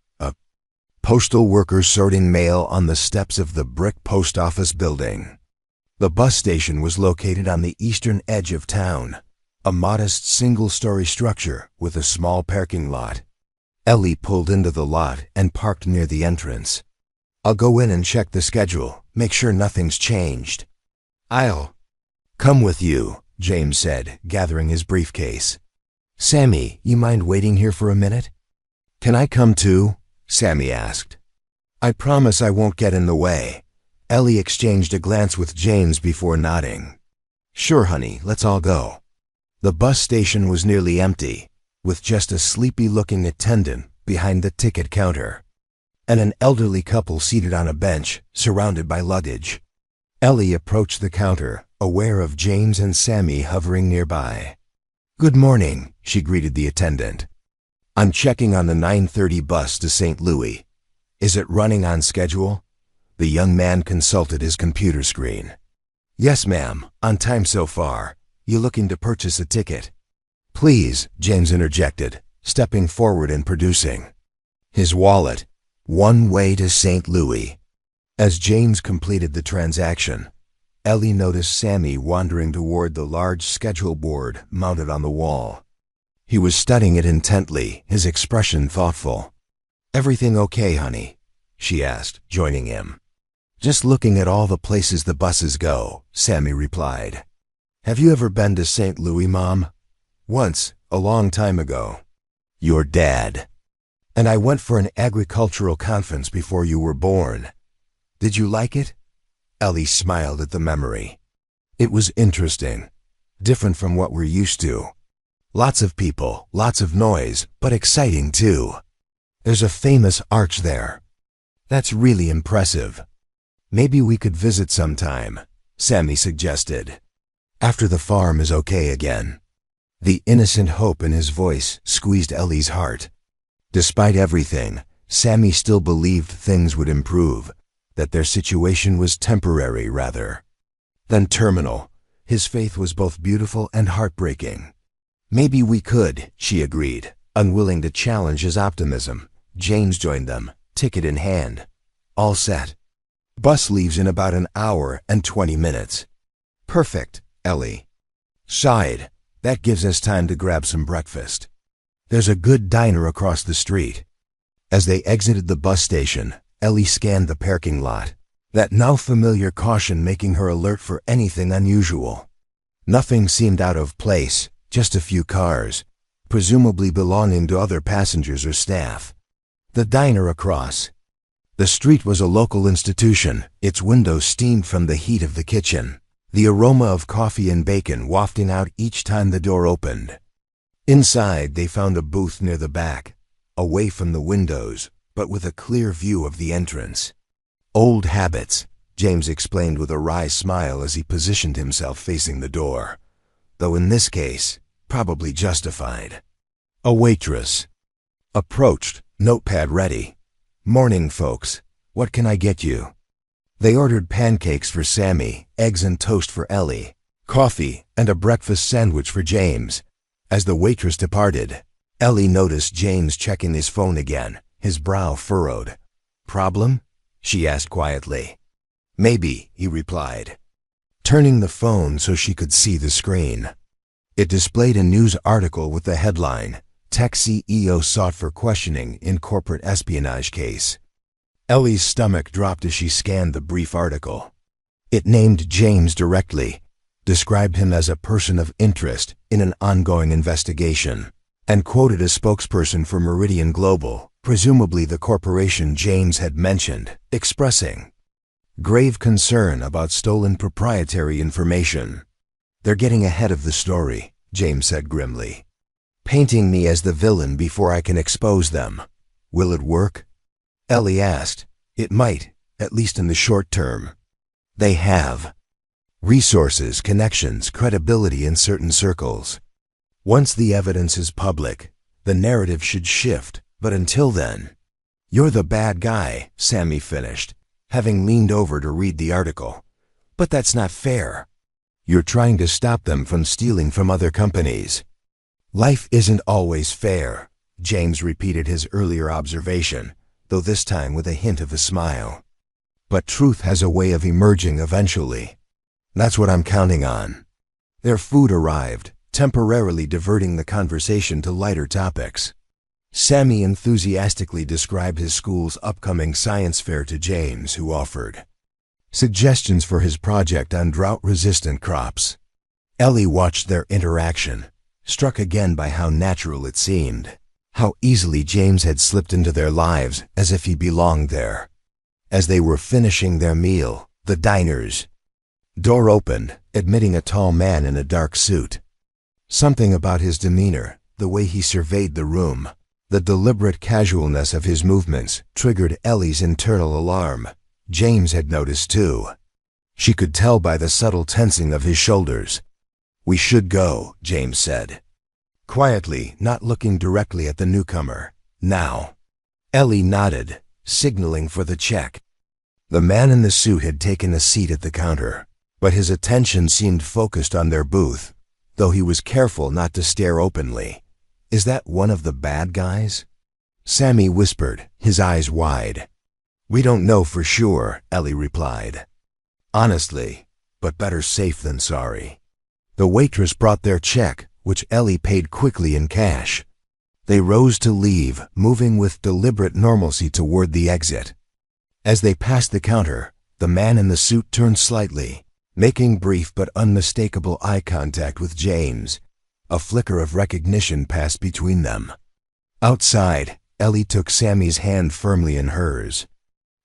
Postal workers sorting mail on the steps of the brick post office building. The bus station was located on the eastern edge of town, a modest single-story structure with a small parking lot. Ellie pulled into the lot and parked near the entrance. I'll go in and check the schedule, make sure nothing's changed. I'll come with you, James said, gathering his briefcase. Sammy, you mind waiting here for a minute? Can I come too? Sammy asked. I promise I won't get in the way. Ellie exchanged a glance with James before nodding. Sure, honey, let's all go. The bus station was nearly empty, with just a sleepy-looking attendant behind the ticket counter, and an elderly couple seated on a bench, surrounded by luggage. Ellie approached the counter, aware of James and Sammy hovering nearby. Good morning, she greeted the attendant. I'm checking on the 9:30 bus to St. Louis. Is it running on schedule? The young man consulted his computer screen. Yes, ma'am, on time so far. You looking to purchase a ticket? Please, James interjected, stepping forward and producing his wallet. One way to St. Louis. As James completed the transaction, Ellie noticed Sammy wandering toward the large schedule board mounted on the wall. He was studying it intently, his expression thoughtful. Everything okay, honey? She asked, joining him. Just looking at all the places the buses go, Sammy replied. Have you ever been to St. Louis, Mom? Once, a long time ago. Your dad. And I went for an agricultural conference before you were born. Did you like it? Ellie smiled at the memory. It was interesting, different from what we're used to. Lots of people, lots of noise, but exciting too. There's a famous arch there. That's really impressive. Maybe we could visit sometime, Sammy suggested. After the farm is okay again. The innocent hope in his voice squeezed Ellie's heart. Despite everything, Sammy still believed things would improve, that their situation was temporary rather than terminal. His faith was both beautiful and heartbreaking. Maybe we could, she agreed, unwilling to challenge his optimism. James joined them, ticket in hand. All set. Bus leaves in about an hour and 20 minutes. Perfect, Ellie sighed. That gives us time to grab some breakfast. There's a good diner across the street. As they exited the bus station, Ellie scanned the parking lot, that now familiar caution making her alert for anything unusual. Nothing seemed out of place, just a few cars, presumably belonging to other passengers or staff. The diner across the street was a local institution, its windows steamed from the heat of the kitchen, the aroma of coffee and bacon wafting out each time the door opened. Inside, they found a booth near the back, away from the windows, but with a clear view of the entrance. Old habits, James explained with a wry smile as he positioned himself facing the door, though in this case, probably justified. A waitress approached, notepad ready. Morning, folks. What can I get you? They ordered pancakes for Sammy, eggs and toast for Ellie, coffee, and a breakfast sandwich for James. As the waitress departed, Ellie noticed James checking his phone again, his brow furrowed. Problem? She asked quietly. Maybe, he replied, turning the phone so she could see the screen. It displayed a news article with the headline, Tech CEO sought for questioning in corporate espionage case. Ellie's stomach dropped as she scanned the brief article. It named James directly, described him as a person of interest in an ongoing investigation, and quoted a spokesperson for Meridian Global, presumably the corporation James had mentioned, expressing grave concern about stolen proprietary information. "They're getting ahead of the story," James said grimly, "painting me as the villain before I can expose them. Will it work?" Ellie asked. "It might, at least in the short term. They have resources, connections, credibility in certain circles. Once the evidence is public, the narrative should shift, but until then—" "You're the bad guy," Sammy finished, having leaned over to read the article. "But that's not fair. You're trying to stop them from stealing from other companies." "Life isn't always fair," James repeated his earlier observation, though this time with a hint of a smile. "But truth has a way of emerging eventually. That's what I'm counting on." Their food arrived, temporarily diverting the conversation to lighter topics. Sammy enthusiastically described his school's upcoming science fair to James, who offered suggestions for his project on drought-resistant crops. Ellie watched their interaction, struck again by how natural it seemed, how easily James had slipped into their lives as if he belonged there. As they were finishing their meal, the diner's door opened, admitting a tall man in a dark suit. Something about his demeanor, the way he surveyed the room, the deliberate casualness of his movements, triggered Ellie's internal alarm. James had noticed too. She could tell by the subtle tensing of his shoulders. "We should go," James said, quietly, not looking directly at the newcomer. "Now." Ellie nodded, signaling for the check. The man in the suit had taken a seat at the counter, but his attention seemed focused on their booth, though he was careful not to stare openly. "Is that one of the bad guys?" Sammy whispered, his eyes wide. "We don't know for sure," Ellie replied. "Honestly, but better safe than sorry." The waitress brought their check, which Ellie paid quickly in cash. They rose to leave, moving with deliberate normalcy toward the exit. As they passed the counter, the man in the suit turned slightly, making brief but unmistakable eye contact with James. A flicker of recognition passed between them. Outside, Ellie took Sammy's hand firmly in hers.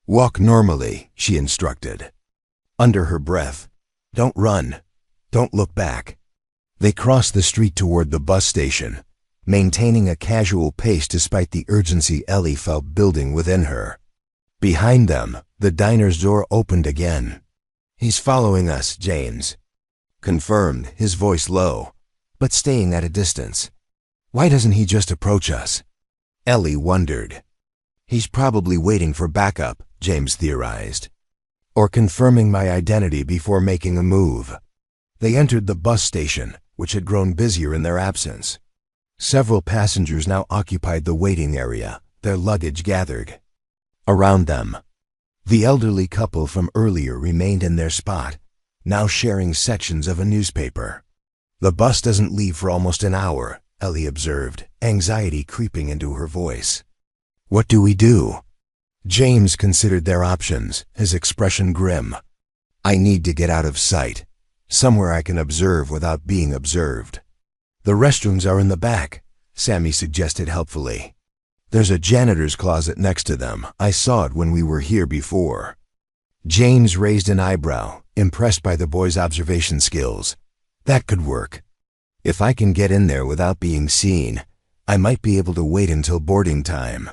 "Walk normally," she instructed. Under her breath, "Don't run. Don't look back." They crossed the street toward the bus station, maintaining a casual pace despite the urgency Ellie felt building within her. Behind them, the diner's door opened again. "He's following us, James," confirmed, his voice low, but staying at a distance. "Why doesn't he just approach us?" Ellie wondered. "He's probably waiting for backup," James theorized. "Or confirming my identity before making a move." They entered the bus station, which had grown busier in their absence. Several passengers now occupied the waiting area, their luggage gathered around them. The elderly couple from earlier remained in their spot, now sharing sections of a newspaper. "The bus doesn't leave for almost an hour," Ellie observed, anxiety creeping into her voice. "What do we do?" James considered their options, his expression grim. "I need to get out of sight, somewhere I can observe without being observed." "The restrooms are in the back," Sammy suggested helpfully. "There's a janitor's closet next to them. I saw it when we were here before." James raised an eyebrow, impressed by the boy's observation skills. "That could work. If I can get in there without being seen, I might be able to wait until boarding time."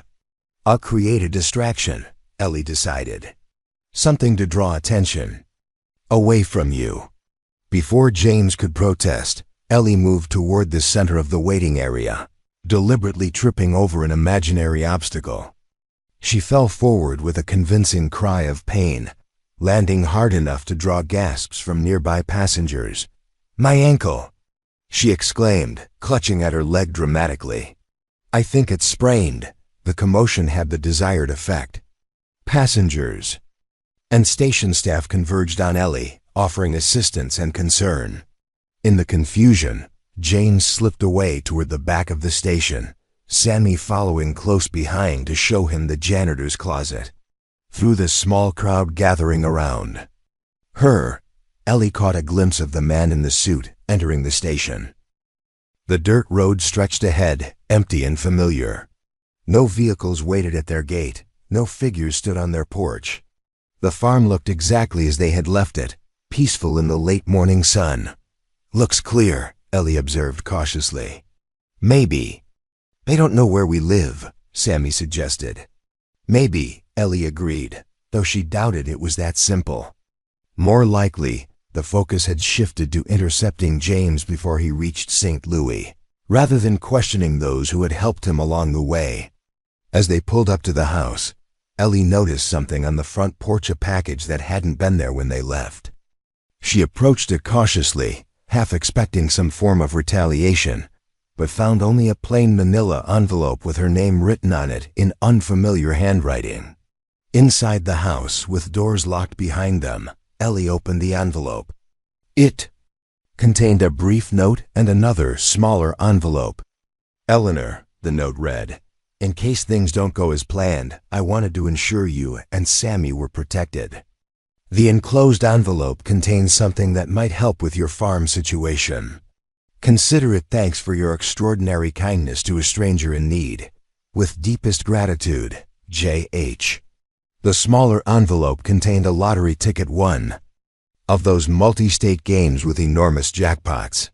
"I'll create a distraction," Ellie decided. "Something to draw attention away from you." Before James could protest, Ellie moved toward the center of the waiting area, deliberately tripping over an imaginary obstacle. She fell forward with a convincing cry of pain, landing hard enough to draw gasps from nearby passengers. "My ankle!" she exclaimed, clutching at her leg dramatically. "I think it's sprained." The commotion had the desired effect. Passengers and station staff converged on Ellie, offering assistance and concern. In the confusion, James slipped away toward the back of the station, Sammy following close behind to show him the janitor's closet. Through the small crowd gathering around her, Ellie caught a glimpse of the man in the suit entering the station. The dirt road stretched ahead, empty and familiar. No vehicles waited at their gate, no figures stood on their porch. The farm looked exactly as they had left it, peaceful in the late morning sun. "Looks clear," Ellie observed cautiously. "Maybe. They don't know where we live," Sammy suggested. "Maybe," Ellie agreed, though she doubted it was that simple. More likely, the focus had shifted to intercepting James before he reached St. Louis, rather than questioning those who had helped him along the way. As they pulled up to the house, Ellie noticed something on the front porch, a package that hadn't been there when they left. She approached it cautiously, half expecting some form of retaliation, but found only a plain manila envelope with her name written on it in unfamiliar handwriting. Inside the house, with doors locked behind them, Ellie opened the envelope. It contained a brief note and another, smaller envelope. "Eleanor," the note read, "in case things don't go as planned, I wanted to ensure you and Sammy were protected. The enclosed envelope contains something that might help with your farm situation. Consider it thanks for your extraordinary kindness to a stranger in need. With deepest gratitude, J.H." The smaller envelope contained a lottery ticket, one of those multi-state games with enormous jackpots.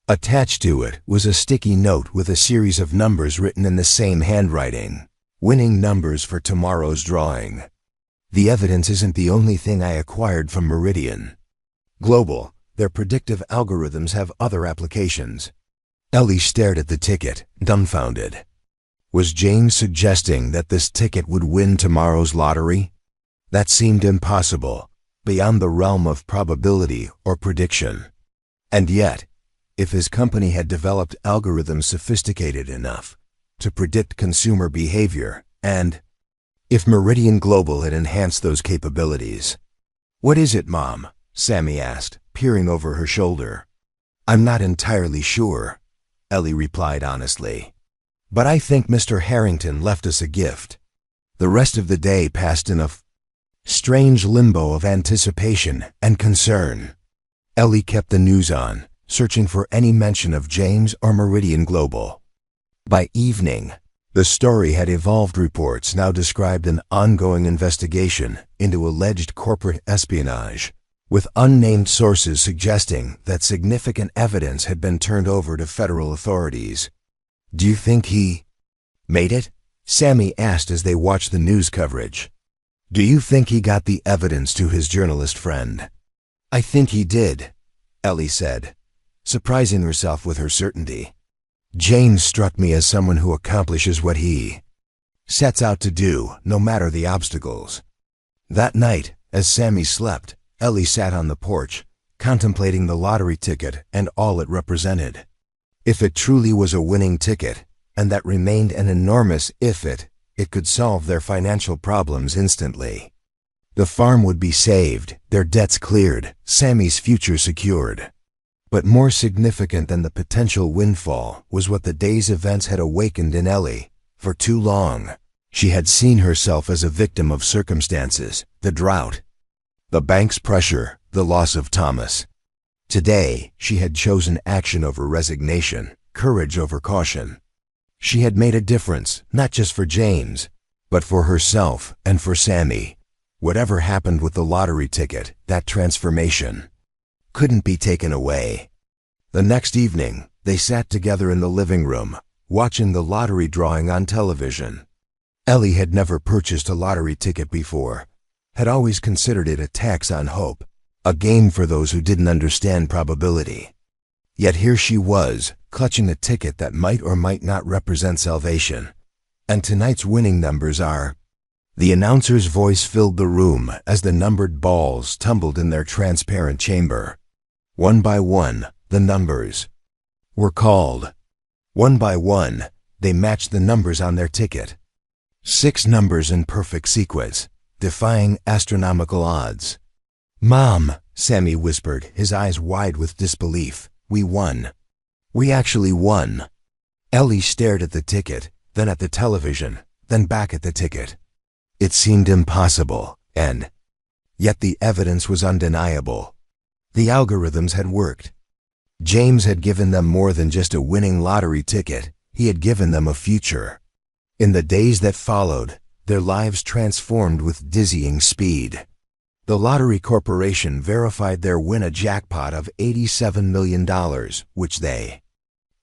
Attached to it was a sticky note with a series of numbers written in the same handwriting. "Winning numbers for tomorrow's drawing. The evidence isn't the only thing I acquired from Meridian Global. Their predictive algorithms have other applications." Ellie stared at the ticket, dumbfounded. Was James suggesting that this ticket would win tomorrow's lottery? That seemed impossible, beyond the realm of probability or prediction. And yet, if his company had developed algorithms sophisticated enough to predict consumer behavior, and if Meridian Global had enhanced those capabilities. "What is it, Mom?" Sammy asked, peering over her shoulder. "I'm not entirely sure," Ellie replied honestly. "But I think Mr. Harrington left us a gift." The rest of the day passed in a strange limbo of anticipation and concern. Ellie kept the news on, searching for any mention of James or Meridian Global. By evening, the story had evolved. Reports now described an ongoing investigation into alleged corporate espionage, with unnamed sources suggesting that significant evidence had been turned over to federal authorities. "Do you think he made it?" Sammy asked as they watched the news coverage. "Do you think he got the evidence to his journalist friend?" "I think he did," Ellie said, surprising herself with her certainty. "James struck me as someone who accomplishes what he sets out to do, no matter the obstacles." That night, as Sammy slept, Ellie sat on the porch, contemplating the lottery ticket and all it represented. If it truly was a winning ticket, and that remained an enormous if, it could solve their financial problems instantly. The farm would be saved, their debts cleared, Sammy's future secured. But more significant than the potential windfall was what the day's events had awakened in Ellie. For too long, she had seen herself as a victim of circumstances, the drought, the bank's pressure, the loss of Thomas. Today, she had chosen action over resignation, courage over caution. She had made a difference, not just for James, but for herself and for Sammy. Whatever happened with the lottery ticket, that transformation couldn't be taken away. The next evening, they sat together in the living room, watching the lottery drawing on television. Ellie had never purchased a lottery ticket before, had always considered it a tax on hope, a game for those who didn't understand probability. Yet here she was, clutching a ticket that might or might not represent salvation. And tonight's winning numbers are... The announcer's voice filled the room as the numbered balls tumbled in their transparent chamber. One by one, the numbers were called. One by one, they matched the numbers on their ticket. 6 numbers in perfect sequence, defying astronomical odds. "Mom," Sammy whispered, his eyes wide with disbelief. "We won. We actually won." Ellie stared at the ticket, then at the television, then back at the ticket. It seemed impossible, and yet the evidence was undeniable. The algorithms had worked. James had given them more than just a winning lottery ticket. He had given them a future. In the days that followed, their lives transformed with dizzying speed. The Lottery Corporation verified their win a jackpot of $87 million, which they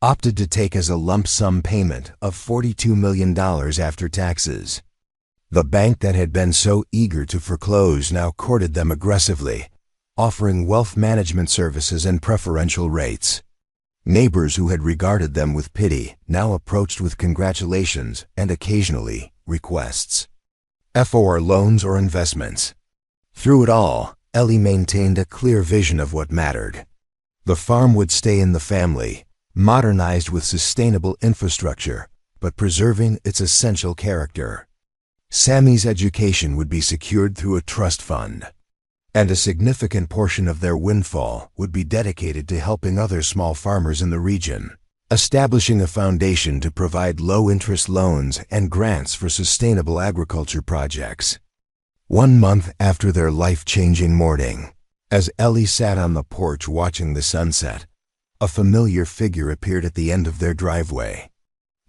opted to take as a lump sum payment of $42 million after taxes. The bank that had been so eager to foreclose now courted them aggressively, offering wealth management services and preferential rates. Neighbors who had regarded them with pity now approached with congratulations and occasionally requests for loans or investments. Through it all, Ellie maintained a clear vision of what mattered. The farm would stay in the family, modernized with sustainable infrastructure, but preserving its essential character. Sammy's education would be secured through a trust fund, and a significant portion of their windfall would be dedicated to helping other small farmers in the region, establishing a foundation to provide low-interest loans and grants for sustainable agriculture projects. 1 month after their life-changing morning, as Ellie sat on the porch watching the sunset, a familiar figure appeared at the end of their driveway.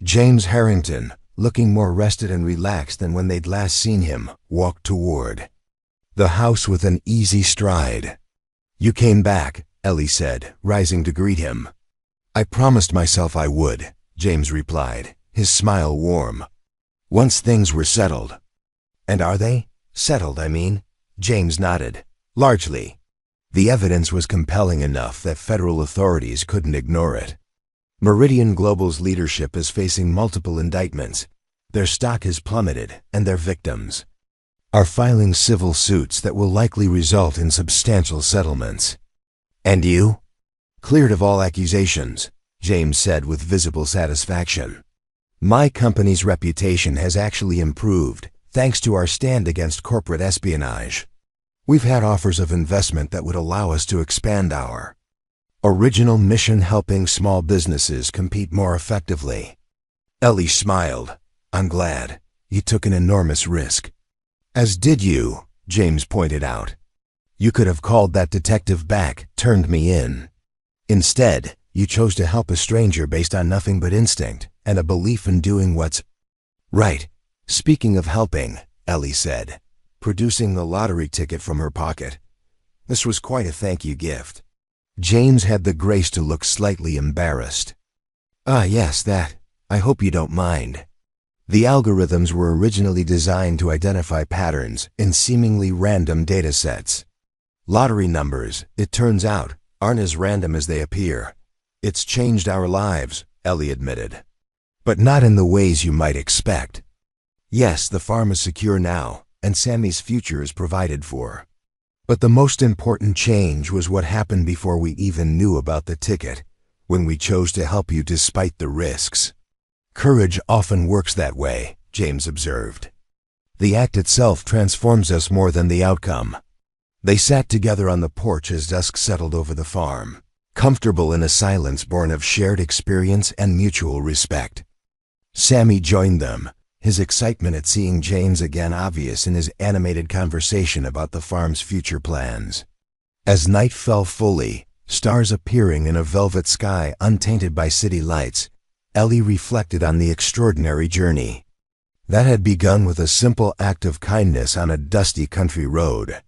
James Harrington, looking more rested and relaxed than when they'd last seen him, walked toward the house with an easy stride. "You came back," Ellie said, rising to greet him. "I promised myself I would," James replied, his smile warm. "Once things were settled." "And are they? Settled, I mean?" James nodded. "Largely. The evidence was compelling enough that federal authorities couldn't ignore it. Meridian Global's leadership is facing multiple indictments. Their stock has plummeted, and their victims are filing civil suits that will likely result in substantial settlements." "And you?" "Cleared of all accusations," James said with visible satisfaction. "My company's reputation has actually improved, thanks to our stand against corporate espionage. We've had offers of investment that would allow us to expand our original mission, helping small businesses compete more effectively." Ellie smiled. "I'm glad. You took an enormous risk." "As did you," James pointed out. "You could have called that detective back, turned me in. Instead, you chose to help a stranger based on nothing but instinct and a belief in doing what's right." "Speaking of helping," Ellie said, producing the lottery ticket from her pocket. "This was quite a thank you gift." James had the grace to look slightly embarrassed. "Ah, yes, that. I hope you don't mind. The algorithms were originally designed to identify patterns in seemingly random data sets. Lottery numbers, it turns out, aren't as random as they appear. It's changed our lives," Ellie admitted. "But not in the ways you might expect. Yes, the farm is secure now, and Sammy's future is provided for. But the most important change was what happened before we even knew about the ticket, when we chose to help you despite the risks. Courage often works that way," James observed. "The act itself transforms us more than the outcome." They sat together on the porch as dusk settled over the farm, comfortable in a silence born of shared experience and mutual respect. Sammy joined them, his excitement at seeing James again obvious in his animated conversation about the farm's future plans. As night fell fully, stars appearing in a velvet sky untainted by city lights, Ellie reflected on the extraordinary journey that had begun with a simple act of kindness on a dusty country road.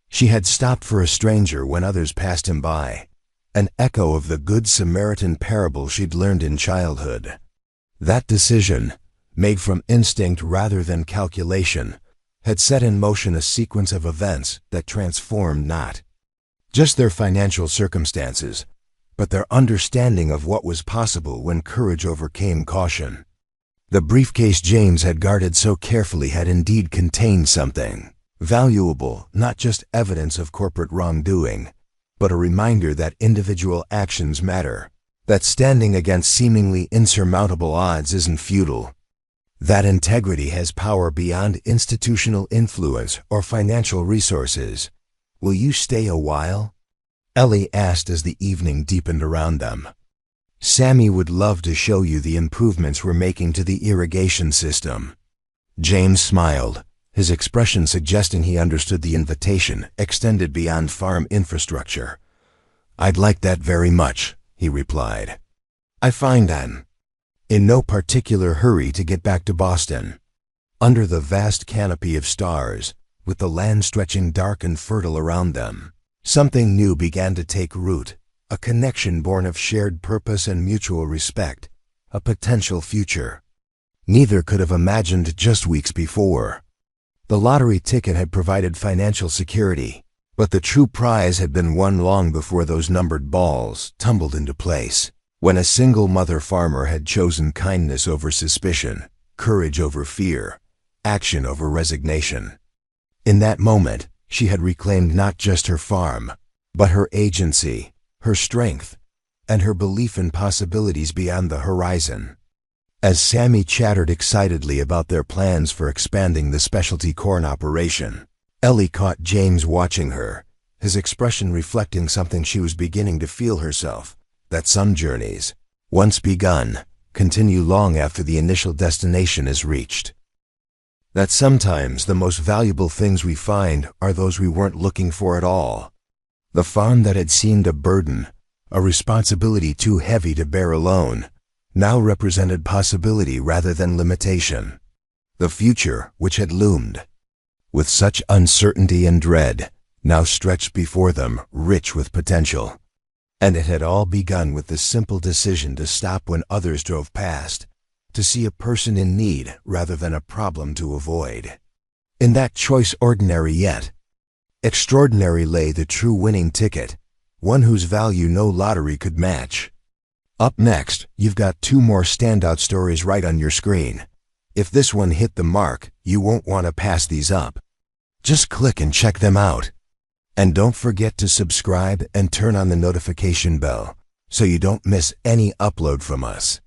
She had stopped for a stranger when others passed him by, an echo of the Good Samaritan parable she'd learned in childhood. That decision, made from instinct rather than calculation, had set in motion a sequence of events that transformed not just their financial circumstances, but their understanding of what was possible when courage overcame caution. The briefcase James had guarded so carefully had indeed contained something valuable, not just evidence of corporate wrongdoing, but a reminder that individual actions matter, that standing against seemingly insurmountable odds isn't futile, that integrity has power beyond institutional influence or financial resources. "Will you stay a while?" Ellie asked as the evening deepened around them. Sammy would love to show you the improvements we're making to the irrigation system." James smiled, his expression suggesting he understood the invitation extended beyond farm infrastructure. "I'd like that very much," he replied. "I find I'm in no particular hurry to get back to Boston." Under the vast canopy of stars, with the land stretching dark and fertile around them, something new began to take root, a connection born of shared purpose and mutual respect, a potential future neither could have imagined just weeks before. The lottery ticket had provided financial security, but the true prize had been won long before those numbered balls tumbled into place, when a single mother farmer had chosen kindness over suspicion, courage over fear, action over resignation. In that moment, she had reclaimed not just her farm, but her agency, her strength, and her belief in possibilities beyond the horizon. As Sammy chattered excitedly about their plans for expanding the specialty corn operation, Ellie caught James watching her, his expression reflecting something she was beginning to feel herself, that some journeys, once begun, continue long after the initial destination is reached. That sometimes the most valuable things we find are those we weren't looking for at all. The farm that had seemed a burden, a responsibility too heavy to bear alone, now represented possibility rather than limitation. The future, which had loomed with such uncertainty and dread, now stretched before them, rich with potential. And it had all begun with the simple decision to stop when others drove past, to see a person in need rather than a problem to avoid. In that choice, ordinary yet extraordinary, lay the true winning ticket, one whose value no lottery could match. Up next, you've got two more standout stories right on your screen. If this one hit the mark, you won't want to pass these up. Just click and check them out. And don't forget to subscribe and turn on the notification bell so you don't miss any upload from us.